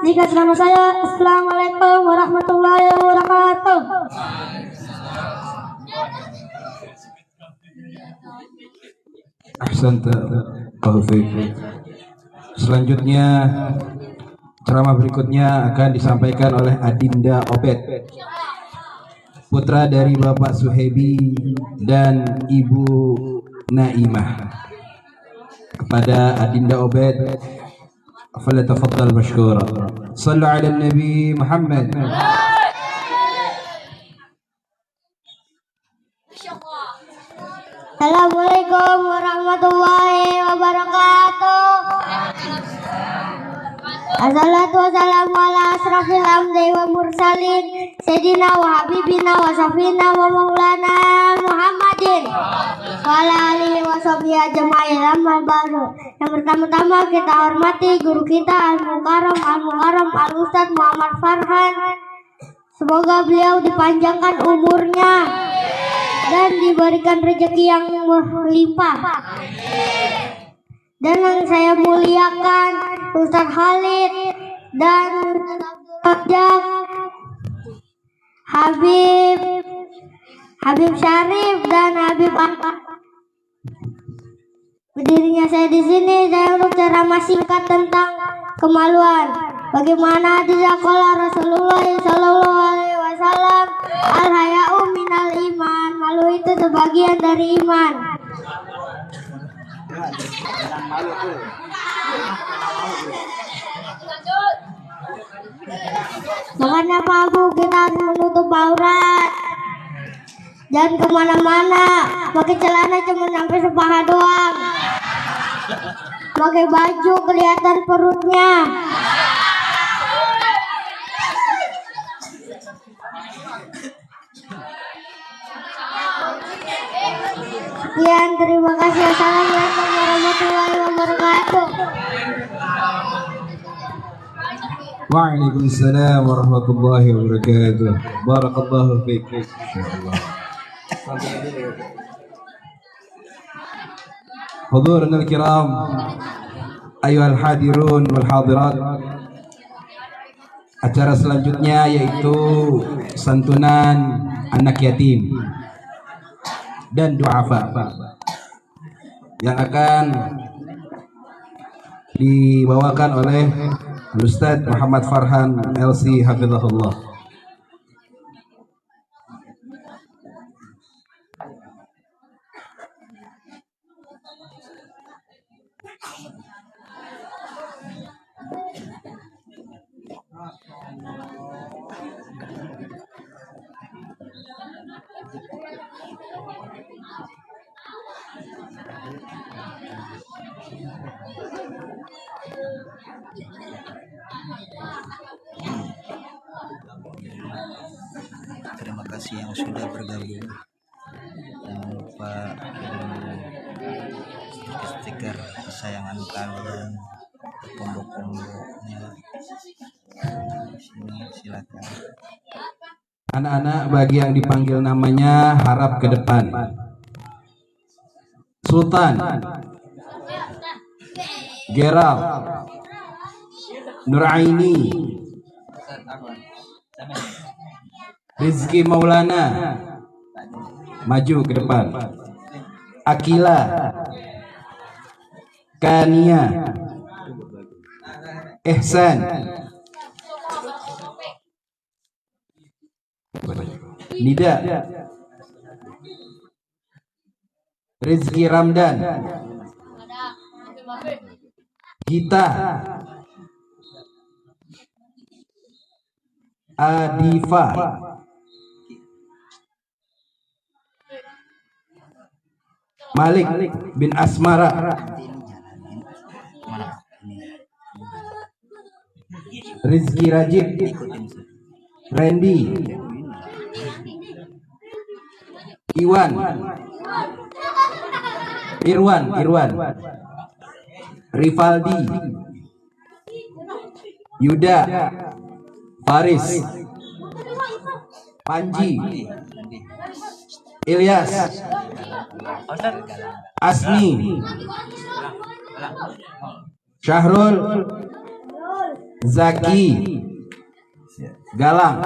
Jika selama saya, Assalamualaikum warahmatullahi wabarakatuh. Ahsanta. Selanjutnya ceramah berikutnya akan disampaikan oleh Adinda Obed, putra dari Bapak Suhebi dan Ibu Naimah. Kepada Adinda Obed, falyatafaddal mashkura. Sallu ala Nabi Muhammad. Assalamualaikum warahmatullahi wabarakatuh. Assalatu wassalamu ala asrafil anbiya wa mursalin sayyidina wa habibina wa safina wa maulana Muhammadin wa ala alihi wa sahbihi ajma'in. Amma ba'du. Yang pertama-tama kita hormati guru kita Al-Mukarram Al-Ustaz Muhammad Farhan. Semoga beliau dipanjangkan umurnya dan diberikan rezeki yang melimpah. Dan yang saya muliakan Ustaz Khalid dan Ustaz Habib Syarif dan Habib Ahmad. Berdirinya saya di sini, saya untuk ceramah singkat tentang kemaluan. Bagaimana disaqala Rasulullah sallallahu alaihi wasallam, al-haya'u minal iman. Malu itu sebagian dari iman. Makanya Pak Bu, kita harus menutup aurat. Jangan kemana-mana, pakai celana cuma sampai sepaha doang. Pakai baju kelihatan perutnya. Sekian, terima kasih. Assalamualaikum warahmatullahi wabarakatuh. Waalaikumsalam warahmatullahi wabarakatuh. Barakallahu fiik. Insyaallah. Hudurna al-kiram, ayuhal hadirun wal hadirat. Acara selanjutnya yaitu santunan anak yatim dan du'afa yang akan dibawakan oleh Ustaz Muhammad Farhan LC hafizahullah. Terima kasih yang sudah bergabung. Jangan lupa stiker kesayangan kalian, combo-combonya. Sini silakan. Anak-anak bagi yang dipanggil namanya harap ke depan. Sultan, Geral, Nuraini, Rizki Maulana, maju ke depan. Akila, Kania, Ihsan, Nida, Rizki Ramdan, Gita, Adifa, Malik bin Asmara, Rizki Rajib, Randy, Iwan, Irwan, Rivaldi, Yuda, Faris, Panji, Ilyas, Asmi, Syahrul, Zaki, Galang,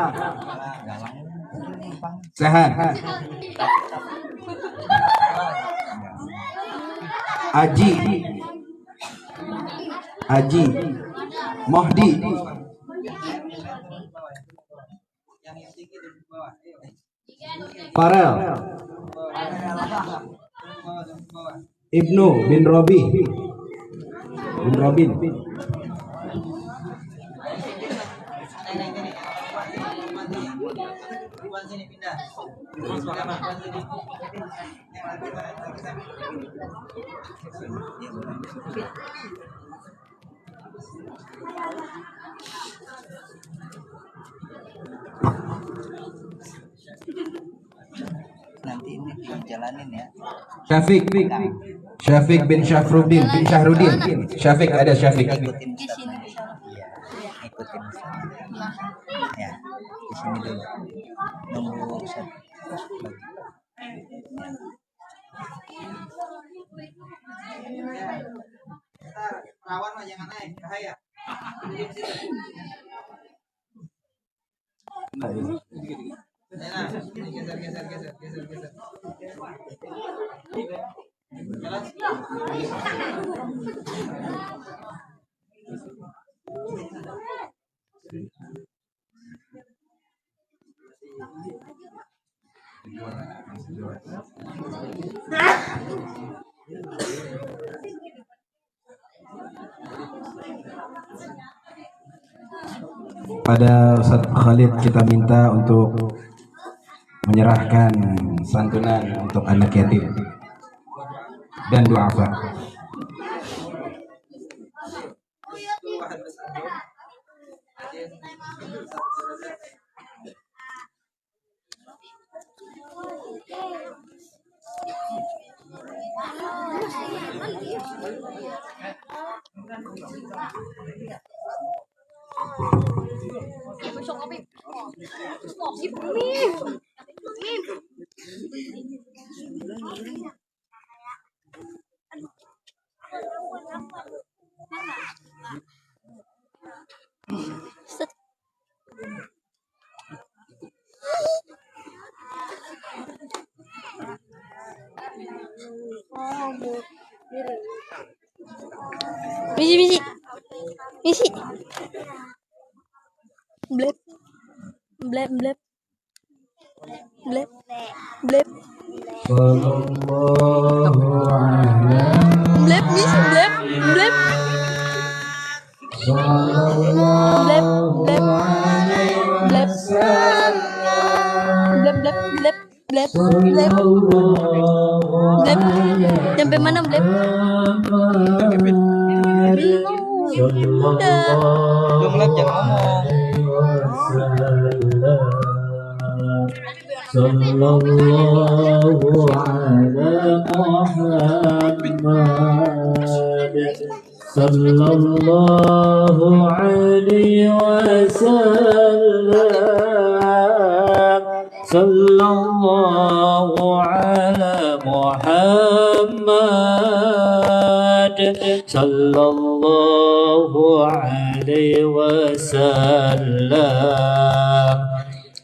Sehat, Aji, Mohdi, Farel, Ibnu bin Robin, Nanti ini jalanin ya. Syafiq bin Syafruddin bin Syahrudin. Syafiq ada Syafiq. Ikutin Ustaz nanti. Iya, ikutin Ustaz. Ya, di sini dulu. Nunggu Ustaz. Rawan mah jangan naik, bahaya. Geser. Pada Ustaz Khalid kita minta untuk menyerahkan santunan untuk anak yatim dan duafa. Misi. Blep. Blep. Blep, misi, blep. Blep. Sampai mana blep? Jumlah jangan ngomong. Sallallahu ala Muhammad. Sallallahu alaihi wasallam. Sallallahu ala Muhammad. Sallallahu alaihi wasallam.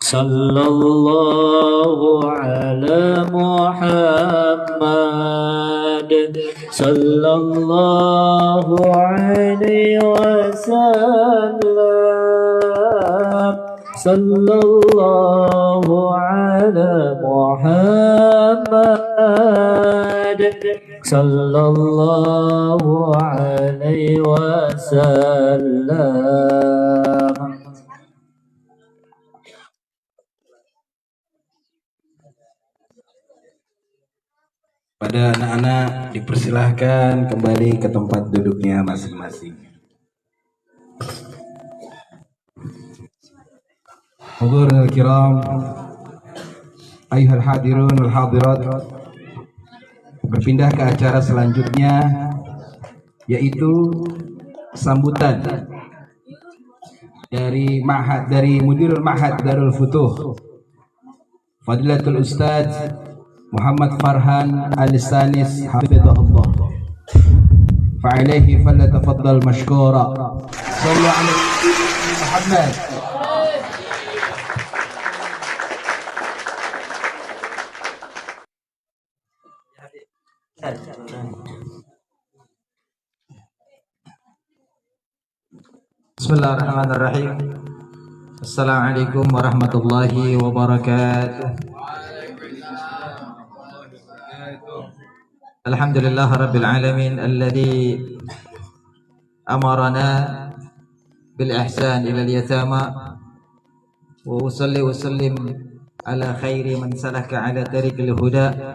Sallallahu ala Muhammad. Sallallahu alaihi wasallam. Sallallahu ala Muhammad. Sallallahu alaihi wasallam. Pada anak-anak dipersilahkan kembali ke tempat duduknya masing-masing. Hadirin al-kiram, ayyuhal hadirun wal hadirat, berpindah ke acara selanjutnya, yaitu sambutan dari Mudirul Ma'had Darul Futuh, Fadilatul Ustaz Muhammad Farhan Al-Sanis hafizahullah. Fa'alaihi falyatafaddal mashkura. Sallu ala Muhammad. Bismillahirrahmanirrahim. Assalamualaikum warahmatullahi wabarakatuh. Alhamdulillah Rabbil Alamin alladhi amarana bil ihsan ila al-yatama wa usalli wa sallim ala khairi man salaka ala tariqil huda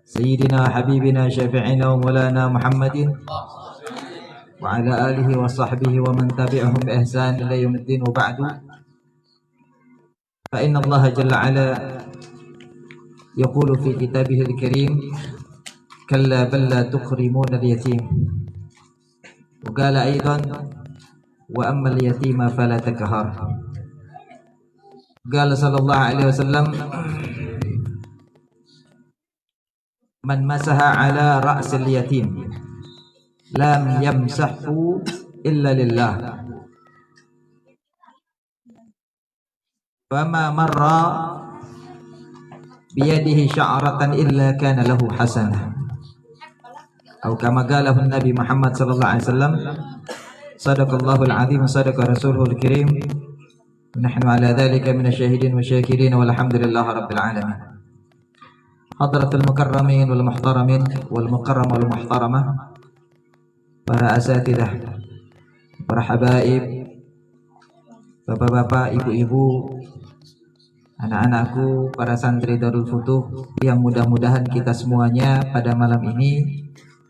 sayyidina habibina syafi'ina wa maulana Muhammadin wa ala alihi wa sahbihi wa man tabi'ahum bi ihsan ila yaumiddin wa ba'du. Fa inna Allah jalla ala yaqulu fi kitabihil karim كلا بل لا تكرمون اليتيم وقال أيضا وأما اليتيم فلا تقهر. قال صلى الله عليه وسلم من مسح على رأس اليتيم لم يمسحه إلا لله فما مر بيده شعرة إلا كان له حسنة أو كما قاله النبي محمد صلى الله عليه وسلم صدق الله العظيم وصدق رسوله الكريم ونحن على ذلك من الشاهدين والشاكرين والحمد لله رب العالمين. حضرة المكرمين والمحترمين والمكرم والمحترمة, para asatidah, para habaib, bapak-bapak, ibu-ibu, anak-anakku, para santri Darul Futuh, yang mudah-mudahan kita semuanya pada malam ini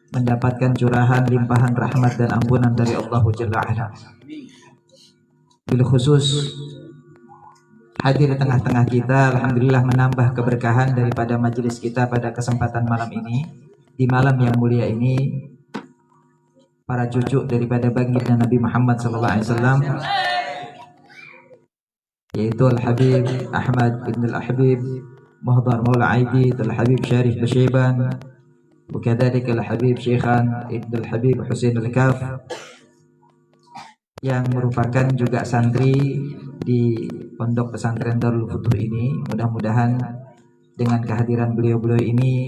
mendapatkan curahan limpahan rahmat dan ampunan dari Allah Jalla wa'ala. Bil khusus hadir di tengah-tengah kita, alhamdulillah menambah keberkahan daripada majelis kita pada kesempatan malam ini. Di malam yang mulia ini, para cucu daripada baginda Nabi Muhammad SAW, yaitu Al-Habib Ahmad ibn Al-Habib Muhdar Maula Aidi, Al-Habib Syarif Basyiban, وكذلك الحبيب Syekhan Ibn Al-Habib Husain Al-Kaf, yang merupakan juga santri di pondok pesantren Darul Futuh ini. Mudah-mudahan dengan kehadiran beliau-beliau ini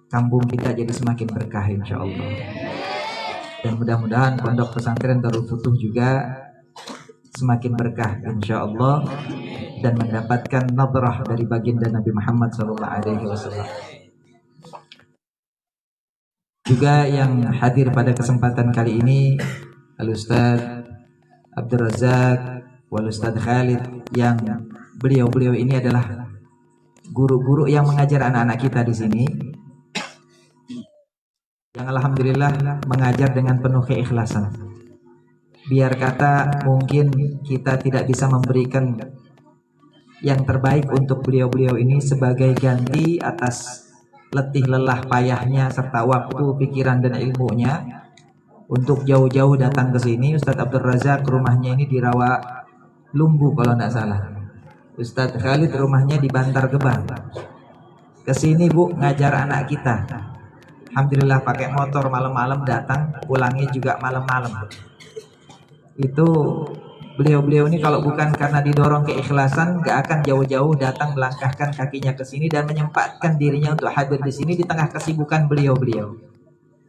kampung kita jadi semakin berkah insyaallah. Dan mudah-mudahan pondok pesantren Darul Futuh juga semakin berkah insyaallah dan mendapatkan nadrah dari baginda Nabi Muhammad SAW. Juga yang hadir pada kesempatan kali ini Al-Ustaz Abdul Razak wal Ustaz Khalid, yang beliau-beliau ini adalah guru-guru yang mengajar anak-anak kita di sini, yang alhamdulillah mengajar dengan penuh keikhlasan. biar kata mungkin kita tidak bisa memberikan yang terbaik untuk beliau-beliau ini sebagai ganti atas letih lelah payahnya serta waktu, pikiran dan ilmunya untuk jauh-jauh datang ke sini. Ustadz Abdul Razak rumahnya ini di Rawa Lumbu kalau tidak salah. Ustadz Khalid rumahnya di Bantar Gebang. Kesini Bu ngajar anak kita. Alhamdulillah pakai motor malam-malam datang, pulangnya juga malam-malam. Itu beliau-beliau ini kalau bukan karena didorong keikhlasan, gak akan jauh-jauh datang melangkahkan kakinya ke sini dan menyempatkan dirinya untuk hadir di sini di tengah kesibukan beliau-beliau.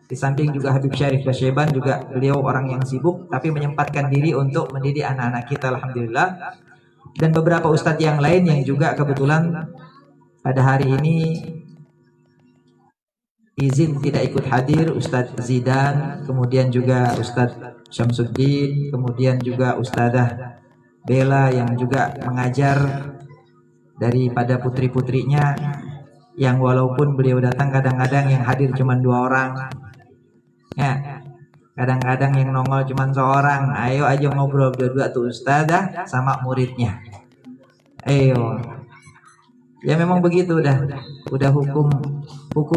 Di samping juga Habib Syarif Basyeban juga beliau orang yang sibuk tapi menyempatkan diri untuk mendidik anak-anak kita, alhamdulillah. Dan beberapa ustadz yang lain yang juga kebetulan pada hari ini izin tidak ikut hadir, Ustadz Zidan, kemudian juga Ustadz Syamsuddin, kemudian juga Ustadzah Bella yang juga mengajar daripada putri-putrinya, yang walaupun beliau datang kadang-kadang yang hadir cuma 2 orang ya, kadang-kadang yang nongol cuma seorang. Ayo aja ngobrol berdua tuh Ustadzah sama muridnya, ayo. Ya memang begitu udah hukum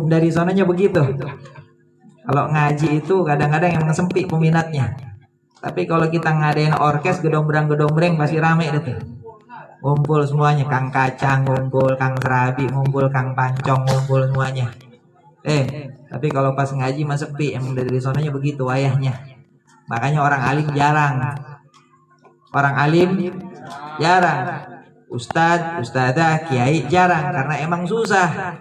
dari sonanya begitu. Kalau ngaji itu kadang-kadang yang sempit peminatnya. Tapi kalau kita ngadain orkes gedong-brang pasti rame deh. Ngumpul semuanya, Kang Kacang ngumpul, Kang Serabi ngumpul, Kang Pancong ngumpul semuanya. Tapi kalau pas ngaji mah sepi, emang dari sonanya begitu ayahnya. Makanya orang alim jarang. Ustadz, ustadzah, kiai jarang karena emang susah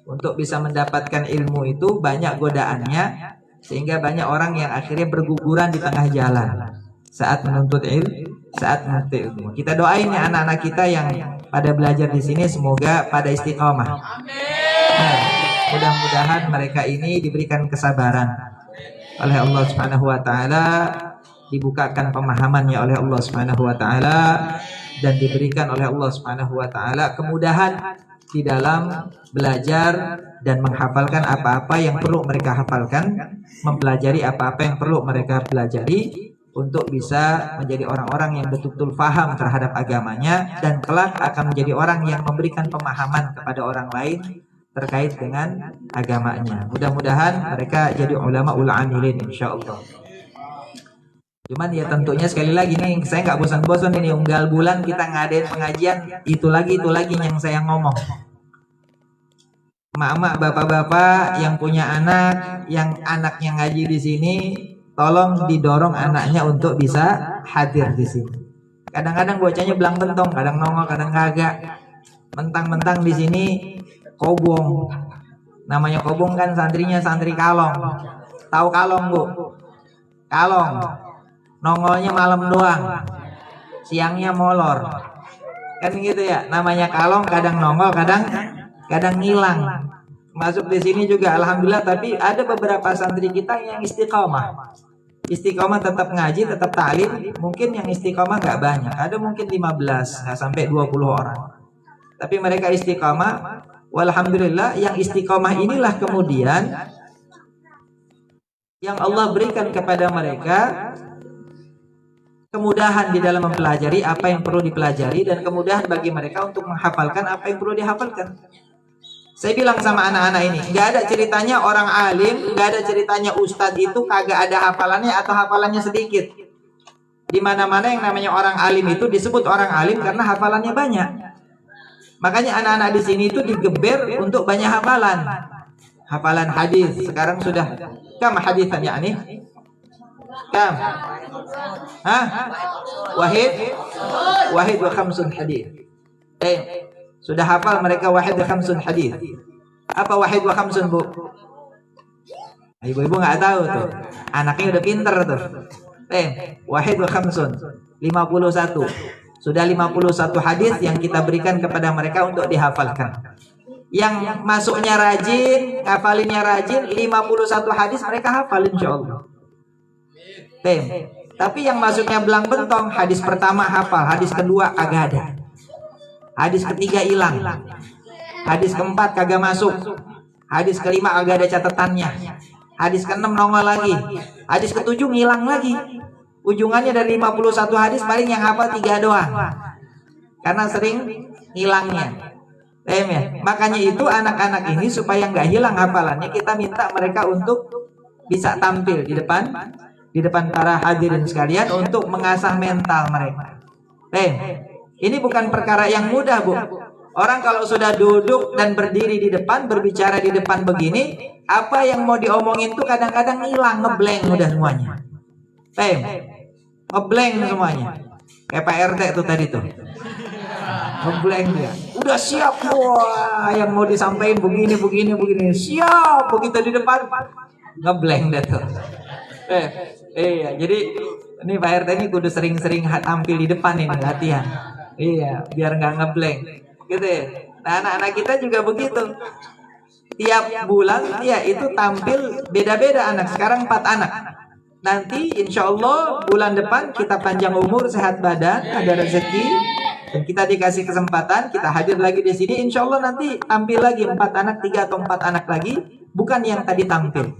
untuk bisa mendapatkan ilmu itu, banyak godaannya sehingga banyak orang yang akhirnya berguguran di tengah jalan saat menuntut ilmu. Kita doain ya anak-anak kita yang pada belajar di sini semoga pada istiqomah. Nah, mudah-mudahan mereka ini diberikan kesabaran oleh Allah Subhanahu wa taala, dibukakan pemahamannya oleh Allah Subhanahu wa taala, dan diberikan oleh Allah Subhanahu wa taala kemudahan di dalam belajar dan menghafalkan apa-apa yang perlu mereka hafalkan, mempelajari apa-apa yang perlu mereka pelajari untuk bisa menjadi orang-orang yang betul-betul paham terhadap agamanya dan kelak akan menjadi orang yang memberikan pemahaman kepada orang lain terkait dengan agamanya. Mudah-mudahan mereka jadi ulama ul amilin insyaallah. Cuman ya tentunya sekali lagi nih, saya nggak bosan-bosan ini unggal bulan kita ngadain pengajian itu lagi yang saya ngomong. Mak-mak, bapak-bapak yang punya anak, yang anaknya ngaji di sini, tolong didorong anaknya untuk bisa hadir di sini. Kadang-kadang bocahnya belang bentong, kadang nongol, kadang kagak. Mentang-mentang di sini kobong. Namanya kobong kan santrinya santri kalong. Tahu kalong, Bu? Kalong. Nongolnya malam doang, siangnya molor, kan gitu ya. Namanya kalong, kadang nongol, kadang ngilang. Masuk di sini juga alhamdulillah, tapi ada beberapa santri kita yang istiqomah tetap ngaji, tetap ta'lim. Mungkin yang istiqomah nggak banyak, ada mungkin 15 nggak sampai 20 orang, tapi mereka istiqomah. Walhamdulillah, yang istiqomah inilah kemudian yang Allah berikan kepada mereka kemudahan di dalam mempelajari apa yang perlu dipelajari dan kemudahan bagi mereka untuk menghafalkan apa yang perlu dihafalkan. Saya bilang sama anak-anak ini, nggak ada ceritanya orang alim, nggak ada ceritanya ustadz itu kagak ada hafalannya atau hafalannya sedikit. Di mana-mana yang namanya orang alim itu disebut orang alim karena hafalannya banyak. Makanya anak-anak di sini itu digeber untuk banyak hafalan. Hafalan hadis sekarang sudah kam hadisan yakni? Kam? Hah? Wahid wa khamsun hadis. Sudah hafal mereka wahid wa khamsun hadis. Apa wahid wa khamsun, Bu? Ibu-ibu nggak tahu tuh. Anaknya udah pinter tuh. Wahid wa khamsun 51. Sudah 51 hadis yang kita berikan kepada mereka untuk dihafalkan. Yang masuknya rajin, hafalinnya rajin, 51 hadis mereka hafal insyaallah. Tapi yang masuknya belang bentong, hadis pertama hafal, hadis kedua kagak ada, hadis ketiga hilang, hadis keempat kagak masuk, hadis kelima kagak ada catatannya, hadis keenam nongol lagi, hadis ketujuh ngilang lagi. ujungannya dari 51 hadis paling yang hafal 3 doang. Karena sering hilangnya. Ya. Makanya itu anak-anak ini supaya nggak hilang hafalannya, kita minta mereka untuk bisa tampil di depan para hadirin sekalian untuk mengasah mental mereka. Ini bukan perkara yang mudah, Bu. Orang kalau sudah duduk dan berdiri di depan, berbicara di depan begini, apa yang mau diomongin tuh kadang-kadang hilang, ngeblank udah semuanya. Ngeblank semuanya. Kayak Pak RT tuh tadi tuh. Ngeblank dia. Udah siap, wah, yang mau disampaikan begini. Siap, begitu di depan ngeblank dah tuh. Iya, jadi ini Pak RT ini kudu sering-sering tampil di depan ini latihan. Iya, biar nggak ngeblank. Gitu ya. Nah, anak-anak kita juga begitu. Tiap bulan ya itu tampil beda-beda anak. Sekarang 4 anak. Nanti insya Allah bulan depan kita panjang umur, sehat badan, ada rezeki, dan kita dikasih kesempatan, kita hadir lagi di sini. Insya Allah nanti tampil lagi 4 anak, 3 atau 4 anak lagi, bukan yang tadi tampil.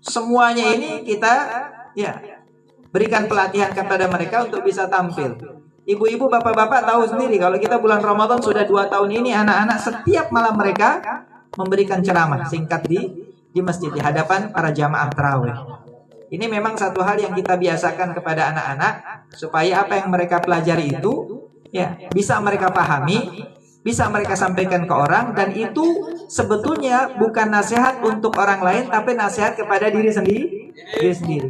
Semuanya ini kita ya berikan pelatihan kepada mereka untuk bisa tampil. Ibu-ibu, bapak-bapak tahu sendiri kalau kita bulan Ramadan sudah 2 tahun ini, anak-anak setiap malam mereka memberikan ceramah singkat di masjid di hadapan para jamaah tarawih. Ini memang satu hal yang kita biasakan kepada anak-anak supaya apa yang mereka pelajari itu ya bisa mereka pahami, bisa mereka sampaikan ke orang, dan itu sebetulnya bukan nasihat untuk orang lain tapi nasihat kepada diri sendiri.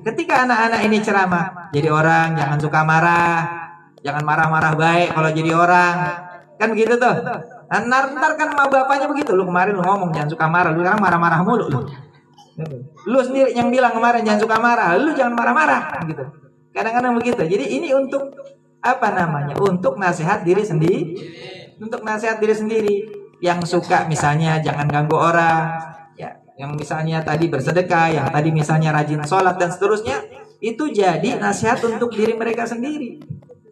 Ketika anak-anak ini ceramah, jadi orang jangan suka marah, jangan marah-marah baik kalau jadi orang. Kan begitu tuh. Ntar kan sama bapaknya begitu, lu kemarin lu ngomong jangan suka marah, lu sekarang marah-marah mulu lu. Lu sendiri yang bilang kemarin jangan suka marah, lu jangan marah-marah gitu. Kadang-kadang begitu. Jadi ini untuk apa namanya? Untuk nasihat diri sendiri. Untuk nasihat diri sendiri. Yang suka misalnya jangan ganggu orang, ya, yang misalnya tadi bersedekah, yang tadi misalnya rajin sholat dan seterusnya, itu jadi nasihat untuk diri mereka sendiri.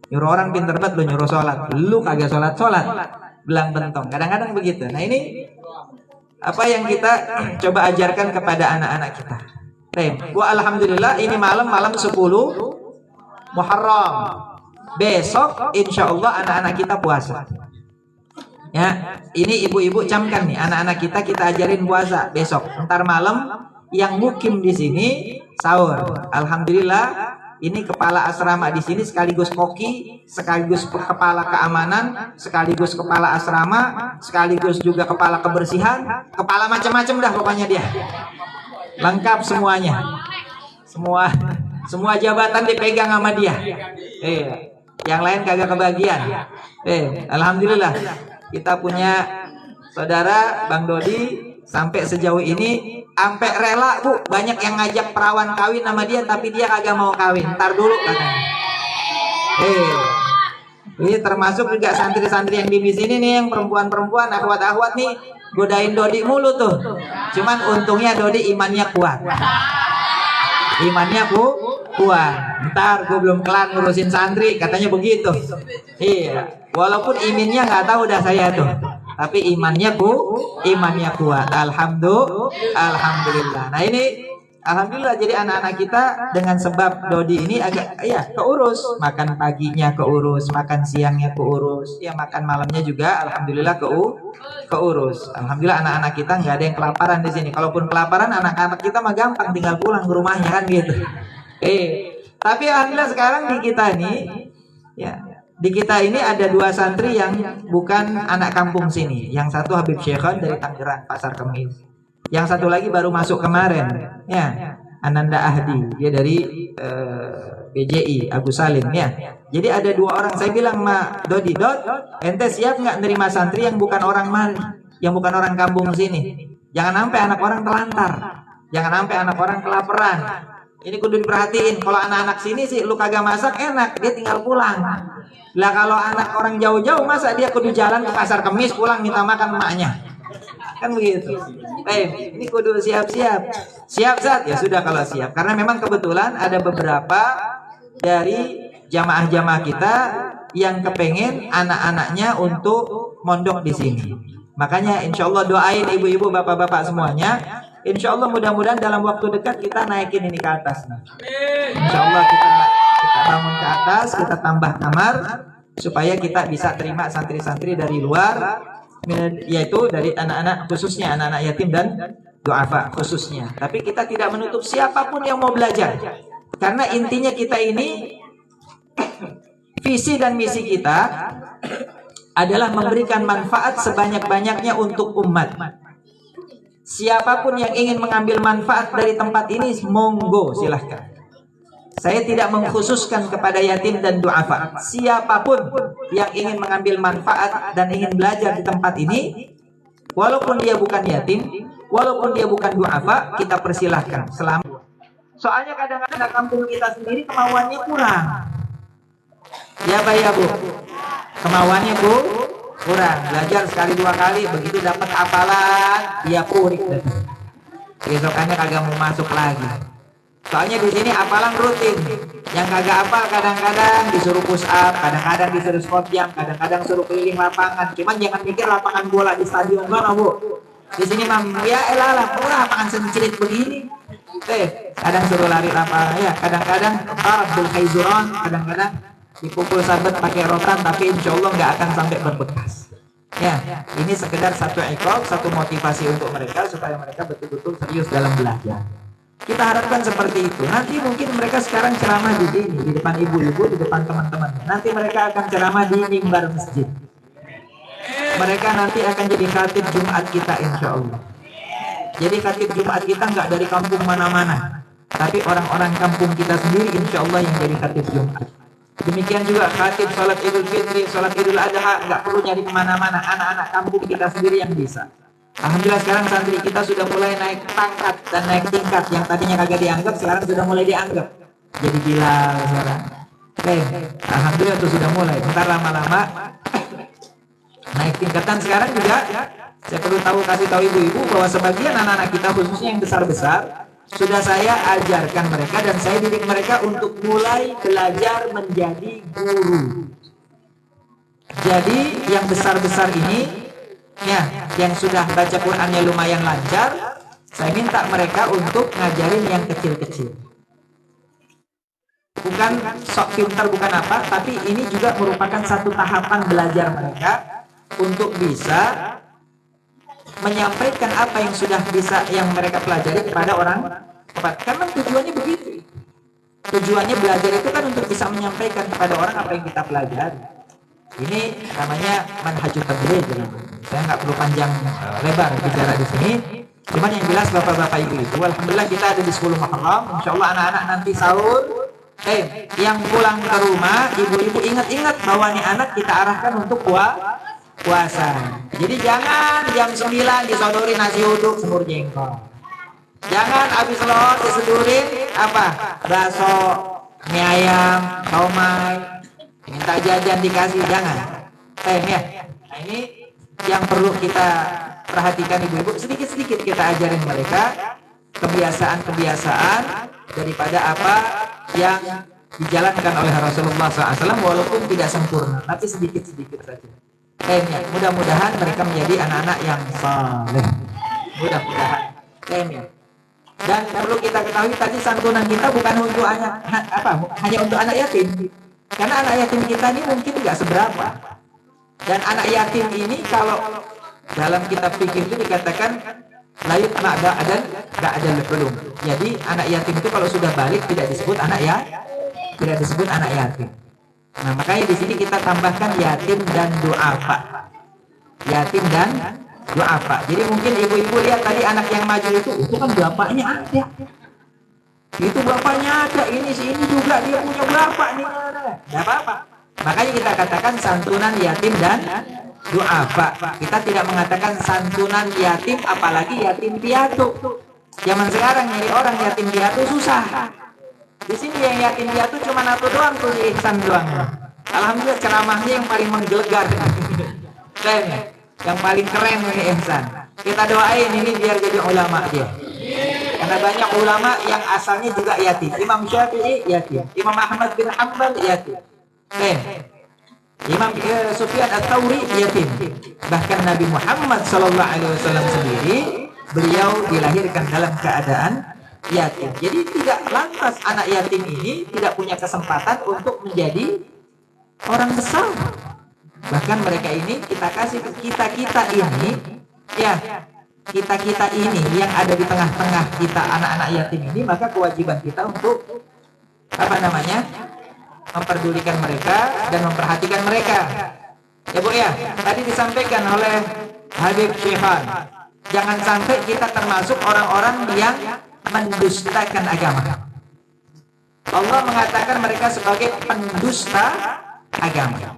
Nyuruh orang pinter banget lu nyuruh sholat, lu kagak sholat, belang bentong. Kadang-kadang begitu. Nah ini apa yang kita coba ajarkan kepada anak-anak kita. Alhamdulillah ini malam 10 Muharram. Besok insya Allah anak-anak kita puasa. Ya, ini ibu-ibu camkan nih, anak-anak kita ajarin puasa besok. Ntar malam yang mukim di sini sahur. Alhamdulillah ini kepala asrama di sini sekaligus koki, sekaligus kepala keamanan, sekaligus kepala asrama, sekaligus juga kepala kebersihan, kepala macam-macam dah pokoknya dia. Lengkap semuanya. Semua jabatan dipegang sama dia. Yang lain kagak kebagian. Alhamdulillah kita punya saudara Bang Dodi sampai sejauh ini, sampai rela Bu, banyak yang ngajak perawan kawin sama dia tapi dia kagak mau kawin. Ntar dulu katanya. Ini termasuk juga santri-santri yang di sini nih, yang perempuan-perempuan, akhwat-akhwat nih godain Dodi mulu tuh. Cuman untungnya Dodi imannya kuat. Kuat. Ntar gue belum kelar ngurusin santri, katanya begitu. Iya. Walaupun iminnya nggak tahu dah saya tuh. Tapi imannya kuat. Alhamdulillah. Nah ini alhamdulillah, jadi anak-anak kita dengan sebab Dodi ini agak keurus, makan paginya keurus, makan siangnya keurus, ya makan malamnya juga alhamdulillah keurus. Alhamdulillah anak-anak kita nggak ada yang kelaparan di sini. Kalaupun kelaparan anak-anak kita mah gampang tinggal pulang ke rumahnya kan gitu. Tapi alhamdulillah sekarang di kita nih ya. Di kita ini ada 2 santri yang bukan anak kampung sini. Yang satu Habib Syekhan dari Tangerang, Pasar Kemis. Yang satu lagi baru masuk kemarin, ya, Ananda Ahdi. Dia dari BJI Agus Salim, ya. Jadi ada 2 orang. Saya bilang sama Dodi, ente siap nggak nerima santri yang bukan orang Mali, yang bukan orang kampung sini? Jangan sampai anak orang telantar, jangan sampai anak orang kelaparan. Ini kudu diperhatiin. Kalau anak-anak sini sih lu kagak masak enak, dia tinggal pulang. Lah kalau anak orang jauh-jauh masa dia kudu jalan ke Pasar Kemis pulang minta makan emaknya. Kan begitu. Ini kudu siap-siap. Siap Zat? Ya sudah kalau siap. Karena memang kebetulan ada beberapa dari jamaah-jamaah kita yang kepengen anak-anaknya untuk mondok di sini. Makanya insya Allah doain ibu-ibu, bapak-bapak semuanya. Insya Allah mudah-mudahan dalam waktu dekat kita naikin ini ke atas. Insya Allah kita bangun ke atas, kita tambah kamar supaya kita bisa terima santri-santri dari luar, yaitu dari anak-anak khususnya anak-anak yatim dan duafa khususnya. Tapi kita tidak menutup siapapun yang mau belajar, karena intinya kita ini visi dan misi kita adalah memberikan manfaat sebanyak-banyaknya untuk umat. Siapapun yang ingin mengambil manfaat dari tempat ini, monggo silahkan. Saya tidak mengkhususkan kepada yatim dan duafa. Siapapun yang ingin mengambil manfaat dan ingin belajar di tempat ini, walaupun dia bukan yatim, walaupun dia bukan duafa, kita persilahkan. Soalnya kadang-kadang kampung kita sendiri kemauannya kurang. Ya Pak ya Bu, kemauannya Bu kurang. Belajar sekali dua kali, begitu dapat hafalan, dia purik. Besokannya kagak mau masuk lagi. Soalnya di sini hafalan rutin. Yang kagak hafal kadang-kadang disuruh push up, kadang-kadang disuruh squat jump, kadang-kadang suruh keliling lapangan. Cuman jangan mikir lapangan bola di stadion mana Bu. Di sini ya elah murah lapangan sendiri begini. Kadang suruh lari lapangan ya, kadang-kadang Abdul Khaizuran, kadang-kadang dipukul sabet pakai rotan, tapi insya Allah nggak akan sampai berbekas. Ya, ini sekedar satu ikhob, satu motivasi untuk mereka supaya mereka betul-betul serius dalam belajar. Kita harapkan seperti itu. Nanti mungkin mereka sekarang ceramah di sini, di depan ibu-ibu, di depan teman-teman. Nanti mereka akan ceramah di mimbar masjid. Mereka nanti akan jadi khatib Jumat kita insya Allah. Jadi khatib Jumat kita nggak dari kampung mana-mana, tapi orang-orang kampung kita sendiri insya Allah yang jadi khatib Jumat. Demikian juga khatib sholat Idul Fitri, sholat Idul Adha, nggak perlu nyari kemana-mana. Anak-anak kampung kita sendiri yang bisa. Alhamdulillah sekarang santri kita sudah mulai naik pangkat dan naik tingkat. Yang tadinya kagak dianggap, sekarang sudah mulai dianggap. Jadi Bilal sekarang. Alhamdulillah itu sudah mulai. Bentar lama-lama naik tingkatan. Sekarang juga saya perlu kasih tahu ibu-ibu bahwa sebagian anak-anak kita khususnya yang besar-besar sudah saya ajarkan mereka dan saya didik mereka untuk mulai belajar menjadi guru. Jadi yang besar-besar ini ya, yang sudah baca Qur'annya lumayan lancar, saya minta mereka untuk ngajarin yang kecil-kecil. Bukan sok pintar, bukan apa, tapi ini juga merupakan satu tahapan belajar mereka untuk bisa menyampaikan apa yang sudah bisa yang mereka pelajari kepada orang. Karena tujuannya begitu. Tujuannya belajar itu kan untuk bisa menyampaikan kepada orang apa yang kita pelajari. Ini namanya manhajut tadrij. Saya nggak perlu panjang lebar bicara di sini. Cuman yang jelas bapak-bapak ibu-ibu, alhamdulillah kita ada di 10 Muharram. Insya Allah anak-anak nanti sahur. Yang pulang ke rumah, ibu-ibu ingat-ingat bahwa nih anak kita arahkan untuk puasa. Jadi jangan jam 9 disodorin nasi uduk semur jengkol. Jangan habis loh disedurin apa? Bakso, mie ayam, somai, minta jajan dikasih, jangan. Ya. Nah ini yang perlu kita perhatikan ibu-ibu, sedikit-sedikit kita ajarin mereka kebiasaan-kebiasaan daripada apa yang dijalankan oleh Rasulullah SAW, walaupun tidak sempurna, tapi sedikit-sedikit saja. Ya. Mudah-mudahan mereka menjadi anak-anak yang saleh. Mudah-mudahan. Ya. Dan perlu kita ketahui tadi santunan kita bukan untuk hanya untuk anak yatim. Karena anak yatim kita ini mungkin nggak seberapa. Dan anak yatim ini kalau dalam kitab fikih itu dikatakan layut ma'da dan nggak ada belum. Jadi anak yatim itu kalau sudah balik tidak disebut anak yatim. Nah makanya di sini kita tambahkan yatim dan du'afa. Yatim dan du'afa. Jadi mungkin ibu-ibu lihat tadi anak yang maju itu kan bapaknya ada. Itu bapaknya ada, ini juga dia punya bapak nih. Enggak apa-apa. Makanya kita katakan santunan yatim dan du'afa. Kita tidak mengatakan santunan yatim apalagi yatim piatu. Zaman sekarang nyari orang yatim piatu susah. Di sini yang yatim piatu cuma satu doang tuh, di Ihsan doang. Alhamdulillah ceramahnya yang paling menggelegar. Yang paling keren ini Ihsan. Kita doain ini biar jadi ulama dia. Karena banyak ulama yang asalnya juga yatim. Imam Syafi'i yatim, Imam Ahmad bin Hanbal yatim, Imam Sufyan Ats-Tsauri yatim. Bahkan Nabi Muhammad SAW sendiri, beliau dilahirkan dalam keadaan yatim. Jadi tidak lantas anak yatim ini tidak punya kesempatan untuk menjadi orang besar. Bahkan mereka ini kita kasih ke kita ini, ya kita ini yang ada di tengah-tengah kita anak-anak yatim ini, maka kewajiban kita untuk memperdulikan mereka dan memperhatikan mereka. Ya Bu ya, tadi disampaikan oleh Habib Syekhan, jangan sampai kita termasuk orang-orang yang mendustakan agama. Allah mengatakan mereka sebagai pendusta agama.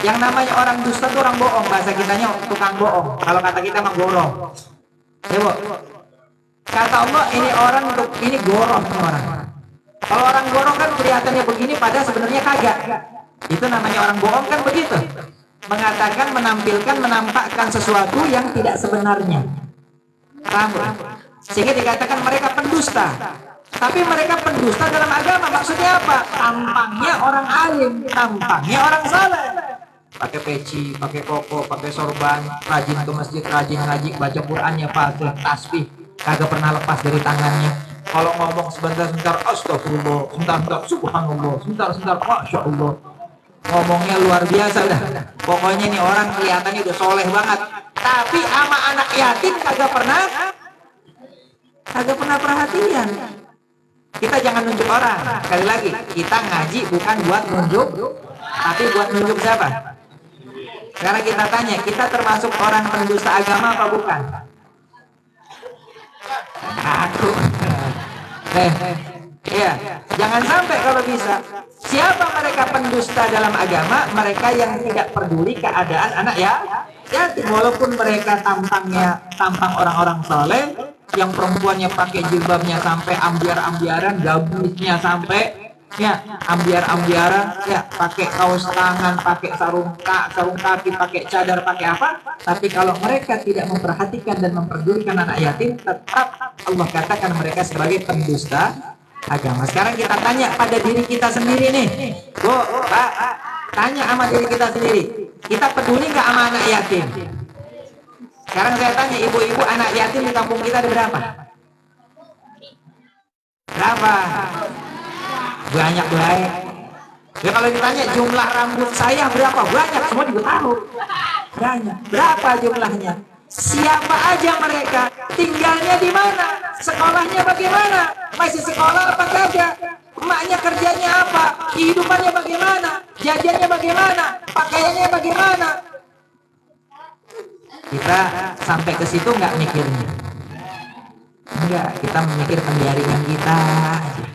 Yang namanya orang dusta itu orang bohong, bahasa kitanya tukang bohong. Kalau kata kita menggorong. Ya Bu, kata Allah ini orang untuk ini gorong orang. Kalau orang gorong kan kelihatannya begini, padahal sebenarnya kagak. Itu namanya orang bohong kan begitu. Mengatakan, menampilkan, menampakkan sesuatu yang tidak sebenarnya. Paham? Sehingga dikatakan mereka pendusta. Tapi mereka pendusta dalam agama. Maksudnya apa? Tampangnya orang alim, tampangnya orang saleh. Pakai peci, pakai koko, pakai sorban, rajin ke masjid, rajin ngaji, baca Qur'annya, pakai tasbih, kagak pernah lepas dari tangannya. Kalau ngomong sebentar-sebentar astagfirullah, sebentar-sebentar subhanallah, sebentar-sebentar masya Allah. Ngomongnya luar biasa udah. Pokoknya nih orang kelihatannya udah soleh banget. Tapi sama anak yatim kagak pernah perhatian. Kita jangan nunjuk orang. Sekali lagi, kita ngaji bukan buat nunjuk, tapi buat nunjuk siapa? Sekarang kita tanya, kita termasuk orang pendusta agama apa bukan? Aku. Ya, jangan sampai kalau bisa. Siapa mereka pendusta dalam agama? Mereka yang tidak peduli keadaan anak yatim. Walaupun mereka tampang orang-orang soleh, yang perempuannya pakai jilbabnya sampai ambiar-ambiaran, gabusnya sampai ambiar-ambiaran, pakai kaos tangan, pakai sarung kaki, pakai cadar, pakai apa? Tapi kalau mereka tidak memperhatikan dan memperdulikan anak yatim, tetap Allah katakan mereka sebagai pendusta agama. Sekarang kita tanya pada diri kita sendiri nih, Bu, Pak, tanya sama diri kita sendiri, kita peduli nggak sama anak yatim? Sekarang saya tanya ibu-ibu, anak yatim di kampung kita ada berapa? Berapa? Banyak baik. Ya kalau ditanya jumlah rambut saya berapa? Banyak, semua juga tahu. Banyak. Berapa jumlahnya? Siapa aja mereka? Tinggalnya di mana? Sekolahnya bagaimana? Masih sekolah apa kagak? Emaknya kerjanya apa? Kehidupannya bagaimana? Jajannya bagaimana? Pakaiannya bagaimana? Kita sampai ke situ nggak mikirnya? Enggak, kita memikir penjaringan kita aja.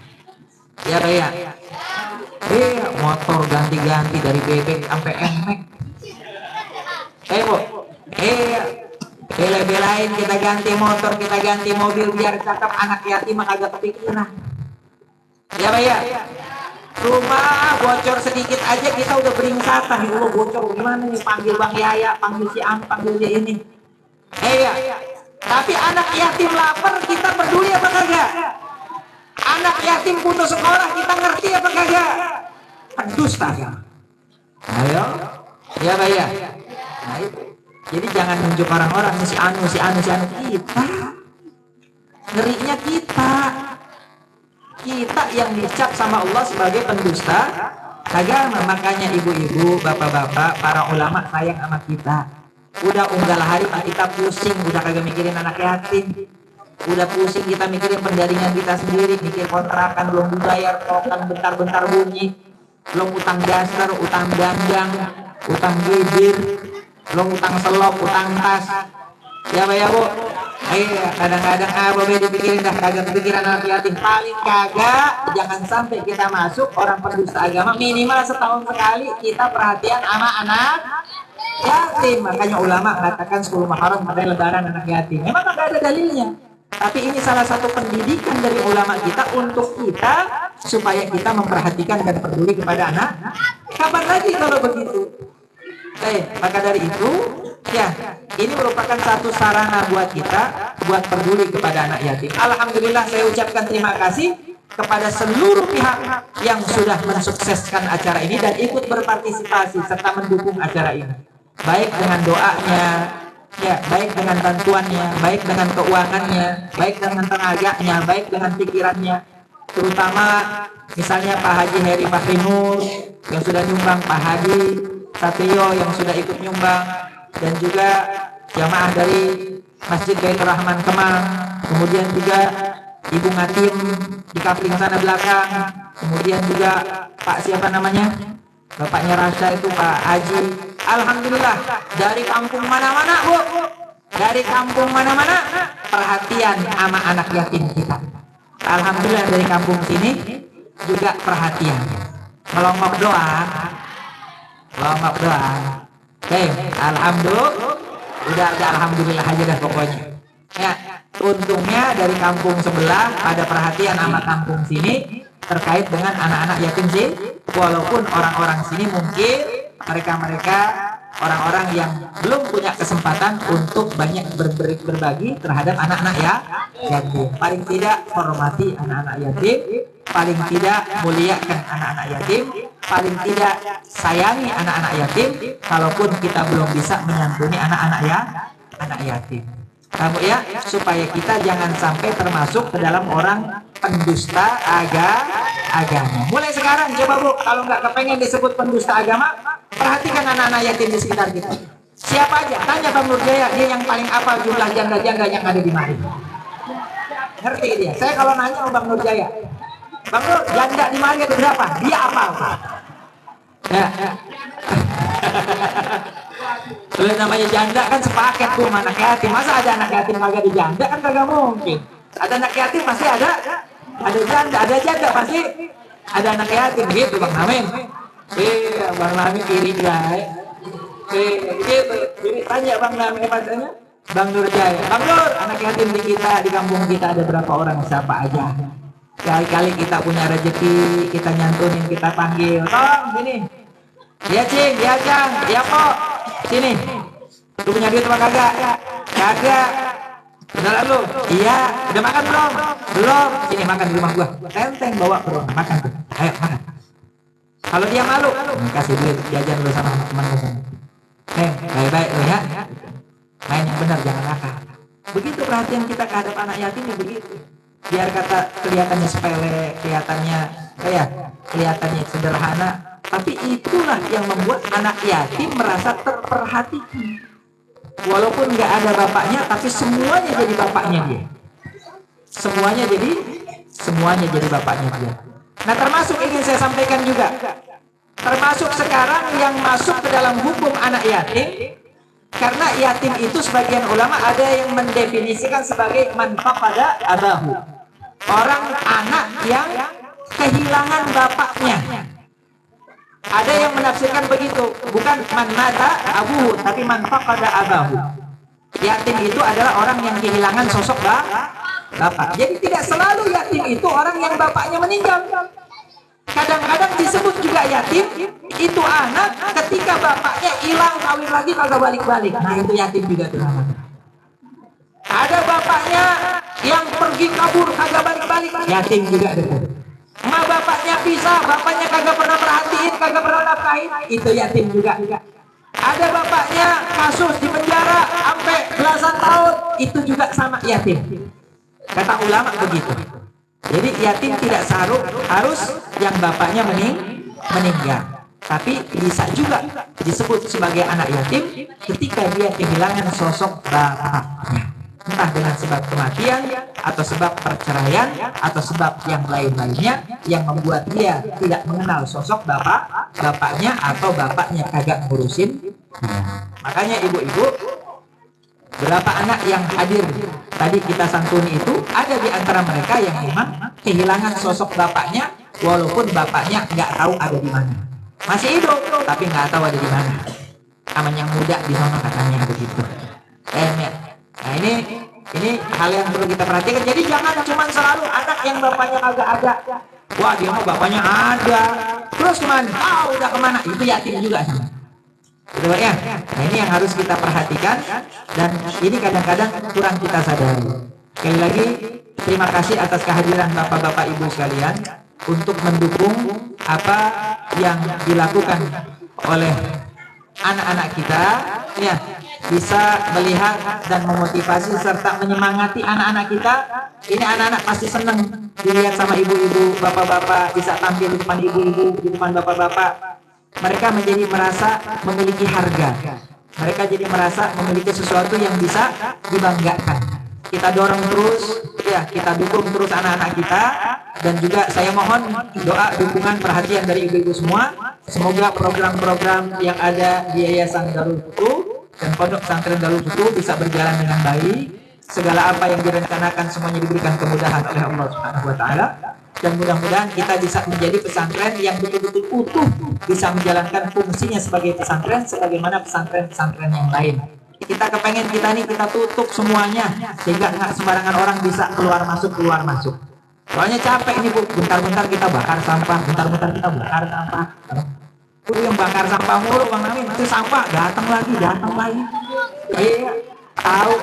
Ya Pak ya. Motor ganti-ganti dari bebek sampai emek. Bu. Bela-belain kita ganti motor, kita ganti mobil biar cakep, anak yatim agak kepikiran. Ya Pak ya. Rumah bocor sedikit aja kita udah beringsatan. Ya Allah, bocor gimana nih, panggil Bang Yaya, panggil si Am, panggil dia ini. Tapi anak yatim lapar kita peduli apa kagak? Anak yatim putus sekolah kita ngerti apa kagak? Pendusta ya. Ayo. Ya Pak ya. Nah, itu. Jadi jangan nunjuk orang-orang si anu kita. Ngerinya kita yang dicap sama Allah sebagai pendusta agama. Makanya ibu-ibu, bapak-bapak, para ulama sayang sama kita. Udah unggal hari kita pusing, udah kagak mikirin anak yatim. Udah pusing kita mikirin pendaringan kita sendiri, mikir kontrakan belum dibayar, token bentar-bentar bunyi, belum utang dasar, utang dandang, utang bibir, belum utang selop, utang tas. Ya Pak ya Bu. Kadang-kadang Babe dipikirin dah, kagak kepikiran anak yatim. Paling kagak, jangan sampai kita masuk orang pendusta agama. Minimal setahun sekali kita perhatian sama anak yatim. Makanya ulama katakan 10 Muharram pada lebaran anak yatim. Memang gak ada dalilnya. Tapi ini salah satu pendidikan dari ulama kita untuk kita, supaya kita memperhatikan dan peduli kepada anak. Kapan lagi kalau begitu? Maka dari itu, ya, ini merupakan satu sarana buat kita, buat peduli kepada anak yatim. Alhamdulillah saya ucapkan terima kasih kepada seluruh pihak yang sudah mensukseskan acara ini dan ikut berpartisipasi serta mendukung acara ini. Baik dengan doanya, ya, baik dengan bantuannya, baik dengan keuangannya, baik dengan tenaganya, baik dengan pikirannya. Terutama misalnya Pak Haji Heri Fakri Nur yang sudah nyumbang, Pak Haji Satrio yang sudah ikut nyumbang, dan juga jamaah dari Masjid Baitur Rahman Kemang, kemudian juga Ibu Ngatim di kapling sana belakang, kemudian juga Pak siapa namanya, bapaknya Rasya itu Pak Haji. Alhamdulillah dari kampung mana-mana Bu, dari kampung mana-mana perhatian sama anak yatim kita. Alhamdulillah dari kampung sini juga perhatian, melongok doa, melongok doa. Oke, alhamdulillah, udah alhamdulillah aja dah pokoknya. Ya, untungnya dari kampung sebelah pada perhatian sama kampung sini terkait dengan anak-anak yatim sih. Walaupun orang-orang sini mungkin mereka orang-orang yang belum punya kesempatan untuk banyak berbagi terhadap anak-anak yatim. Paling tidak hormati anak-anak yatim, paling tidak muliakan anak-anak yatim, paling tidak sayangi anak-anak yatim. Kalaupun kita belum bisa menyantuni anak-anak yatim, kamu ya, supaya kita jangan sampai termasuk ke dalam orang pendusta agama. Mulai sekarang coba Bu, kalau nggak kepengen disebut pendusta agama, perhatikan anak-anak yatim di sekitar kita. Siapa aja, tanya Bang Nurjaya, dia yang paling apa jumlah janda-janda yang ada di mari. Ngerti dia. Saya kalau nanya sama Bang Nurjaya, Bang Nur, janda di mari ada berapa? Dia apa? Ya. Kalau namanya janda kan sepaket tuh anak yatim. Masa ada anak yatim kagak di janda, kan kagak mungkin. Ada anak yatim pasti ada janda pasti ada anak yatim gitu Bang Namin. Bang Namin iri guys. Gitu. Jadi tanya Bang Namin katanya, Bang Nurjaya, Bang Nur, anak yatim di kita di kampung kita ada berapa orang, siapa aja? Kali-kali kita punya rezeki, kita nyantunin, kita panggil, tolong sini. Ya Cing, ya Cang, ya Kok, sini. Lu punya duit apa kagak? Kagak. Beneran lu? Iya. Udah makan belum? Belum. Sini makan di rumah gua. Tenteng bawa ke rumah makan tuh. Ayo makan. Kalau dia malu, kasih duit jajan lu sama teman lu. Baik-baik lu ya. Main yang benar, jangan nakal. Begitu perhatian kita terhadap anak yatim ya begitu. Biar kata kelihatannya sepele, kelihatannya sederhana, tapi itulah yang membuat anak yatim merasa terperhatikan. Walaupun nggak ada bapaknya, tapi semuanya jadi bapaknya dia. Semuanya jadi bapaknya dia. Nah, termasuk ingin saya sampaikan juga, termasuk sekarang yang masuk ke dalam hukum anak yatim, karena yatim itu sebagian ulama ada yang mendefinisikan sebagai man faqada abahu, orang anak yang kehilangan bapaknya. Ada yang menafsirkan begitu, bukan man mata abuhu, tapi man faqada abahu. Yatim itu adalah orang yang kehilangan sosok bapak. Jadi tidak selalu yatim itu orang yang bapaknya meninggal. Kadang-kadang disebut juga yatim itu anak ketika bapaknya hilang, kawin lagi kagak balik-balik. Nah, itu yatim juga tuh. Ada bapaknya yang pergi kabur kagak balik-balik, yatim juga tuh. Ma bapaknya pisah, bapaknya kagak pernah perhatiin, kagak pernah nafkahin, itu yatim juga. Ada bapaknya kasus di penjara sampai belasan tahun, itu juga sama yatim. Kata ulama begitu. Jadi yatim tidak harus yang bapaknya meninggal, tapi bisa juga disebut sebagai anak yatim ketika dia kehilangan sosok bapaknya, entah dengan sebab kematian atau sebab perceraian atau sebab yang lain-lainnya yang membuat dia tidak mengenal sosok bapaknya atau bapaknya kagak ngurusin. Makanya ibu-ibu, berapa anak yang hadir tadi kita santuni itu ada di antara mereka yang memang kehilangan sosok bapaknya, walaupun bapaknya nggak tahu ada di mana, masih hidup tapi nggak tahu ada di mana. Aman yang muda di sana katanya begitu. Nah ini hal yang perlu kita perhatikan. Jadi jangan cuma selalu anak yang bapaknya kagak ada. Wah, dia mau bapaknya ada, terus kemana? Udah kemana? Itu yatim juga sama. Betul ya? Nah, ini yang harus kita perhatikan, dan ini kadang-kadang kurang kita sadari. Sekali lagi, terima kasih atas kehadiran Bapak-Bapak Ibu sekalian untuk mendukung apa yang dilakukan oleh anak-anak kita. Ya, bisa melihat dan memotivasi serta menyemangati anak-anak kita. Ini anak-anak pasti senang dilihat sama ibu-ibu, bapak-bapak, bisa tampil di depan ibu-ibu, di depan bapak-bapak. Mereka menjadi merasa memiliki harga. Mereka jadi merasa memiliki sesuatu yang bisa dibanggakan. Kita dorong terus, ya, kita dukung terus anak-anak kita. Dan juga saya mohon doa, dukungan, perhatian dari ibu-ibu semua. Semoga program-program yang ada di Yayasan Darul Futuh dan Pondok Pesantren Darul Futuh bisa berjalan dengan baik. Segala apa yang direncanakan semuanya diberikan kemudahan oleh Allah Subhanahu wa taala. Dan mudah-mudahan kita bisa menjadi pesantren yang betul-betul utuh, bisa menjalankan fungsinya sebagai pesantren sebagaimana pesantren-pesantren yang lain. Kita kepengen kita tutup semuanya sehingga nggak sembarangan orang bisa keluar masuk. Soalnya capek ini Bu, bentar-bentar kita bakar sampah, bentar-bentar kita bakar sampah. Yang bakar sampah mulu Bang Amin, nanti sampah datang lagi. Iya, tahu.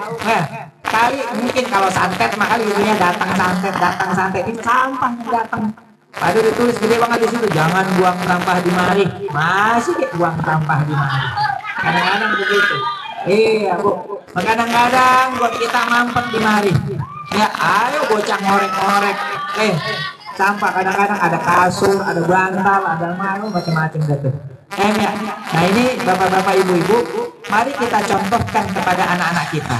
Kali mungkin kalau santet maka itunya datang santet ini sampah yang datang. Ada ditulis gede banget di situ, jangan buang sampah di mari. Masih buang sampah di mari. Kadang-kadang begitu. Iya Bu, kadang-kadang buat kita mampet di mari. Ya ayo bocah ngorek-ngorek. Sampah kadang-kadang ada kasur, ada bantal, ada malu, macam-macam gitu. Ya. Nah ini bapak-bapak, ibu-ibu, mari kita contohkan kepada anak-anak kita.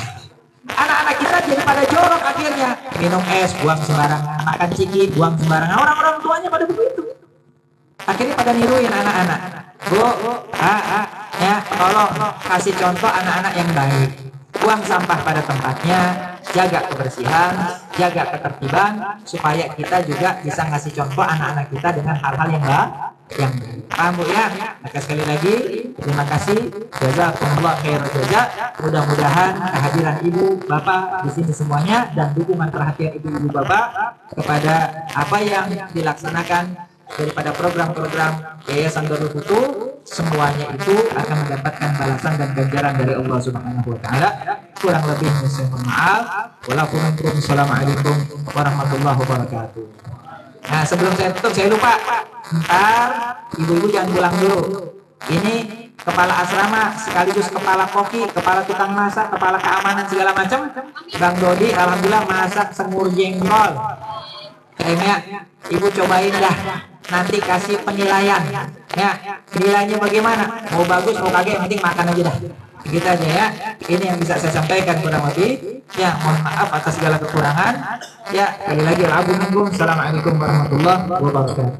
Anak-anak kita jadi pada jorok akhirnya. Minum es, buang sembarangan. Makan ciki, buang sembarangan. Orang-orang tuanya pada begitu. Akhirnya pada niruin anak-anak. Bu, ya tolong kasih contoh anak-anak yang baik. Buang sampah pada tempatnya, jaga kebersihan, jaga ketertiban, supaya kita juga bisa ngasih contoh anak-anak kita dengan hal-hal yang baik. Paham Bu ya? Maka sekali lagi terima kasih, jazakumullah khairan jazak. Mudah-mudahan kehadiran ibu bapak di sini semuanya dan dukungan perhatian ibu-ibu bapak kepada apa yang dilaksanakan daripada program-program Yayasan Darul Futuh, semuanya itu akan mendapatkan balasan dan ganjaran dari Allah Subhanahu wa taala. Kurang lebih saya mohon maaf. Wassalamualaikum warahmatullahi wabarakatuh. Nah, sebelum saya tutup, saya lupa. Ntar ibu-ibu jangan pulang dulu. Ini kepala asrama sekaligus kepala koki, kepala tukang masak, kepala keamanan segala macam, Bang Dodi alhamdulillah masak semur jengkol. Kayaknya ibu cobain dah. Nanti kasih penilaian. Ya, penilaiannya bagaimana? Mau bagus, mau kagak, yang penting makan aja dah. Begitu aja ya. Ini yang bisa saya sampaikan kurang lebih. Ya, mohon maaf atas segala kekurangan. Ya, sekali lagi Assalamualaikum warahmatullahi wabarakatuh.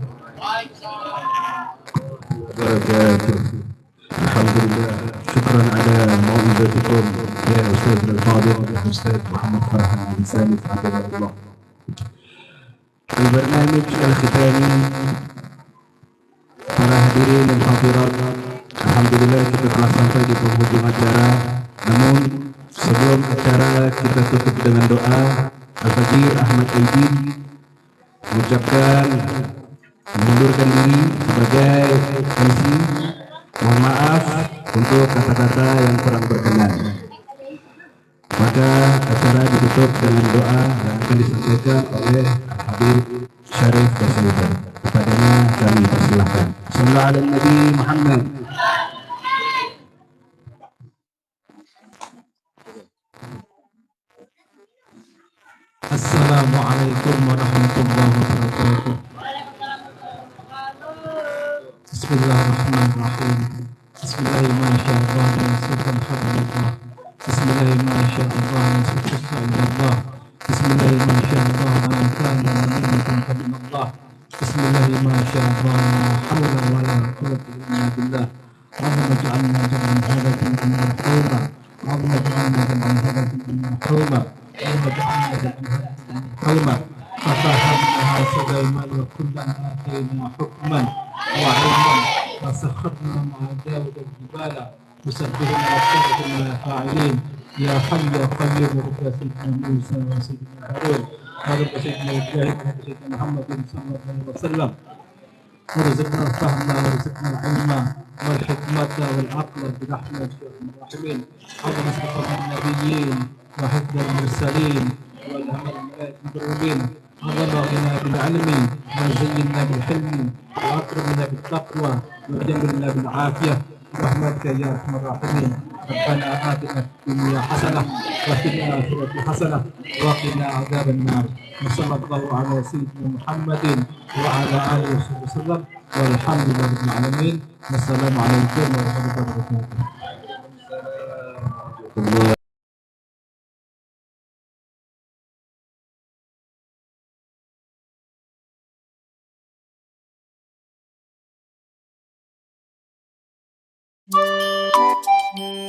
Alhamdulillah. Syukran ala mau'izatikum ya Ustaz al-Fadil Ustaz Muhammad Farhan Al-Insani Fadilullah. Al-Barnamij Al-Khitani, para hadirin dan hadirat, alhamdulillah kita telah sampai di penghujung acara. Namun sebelum acara kita tutup dengan doa, Al-Fajir Ahmad Aidin mengucapkan mengundurkan diri sebagai MC. Mohon maaf untuk kata-kata yang kurang berkenan. Maka acara ditutup dengan doa yang akan disampaikan oleh Habib Syarif Basilikan. Kepadanya kami persilahkan. Sallallahu alaihi Nabi Muhammad. Assalamualaikum warahmatullahi wabarakatuh. Bismillahirrahmanirrahim. Bismillahirrahmanirrahim. Bismillahirrahmanirrahim. Bismillahirrahmanirrahim. Bismillahirrahmanirrahim. اللهم اجعلنا جمعا هذا مرحوما. اللهم اجعلنا جمعا هذا مرحوما. اللهم اجعلنا جمعا هذا مرحوما. ففهمناها سليمان وكلا آتينا حكما وعلما وسخرنا مع داود الجبال يسبحون ويسبحون فاعلين. يا حي يا قيوم رب سيدنا موسى وسيدنا هارون ورب سيدنا إبراهيم ورب سيدنا محمد صلى الله عليه وسلم. ورزقنا الفهم ورزقنا العلم والحكمة والعقل برحمتك يا أرحم الراحمين. اللهم اصطفى النبيين وحفظ المرسلين والأمر الملائكة المقربين. اللهم اغننا بالعلم وزينا بالحلم واكرمنا بالتقوى وجملنا بالعافية برحمتك يا أرحم الراحمين. ربنا آتنا في الدنيا حسنة وفي الآخرة حسنة وقنا عذاب النار وصلى الله على سيدنا محمد وعلى آله وصحبه وسلم والحمد لله رب العالمين والسلام عليكم ورحمة الله وبركاته. Thank you.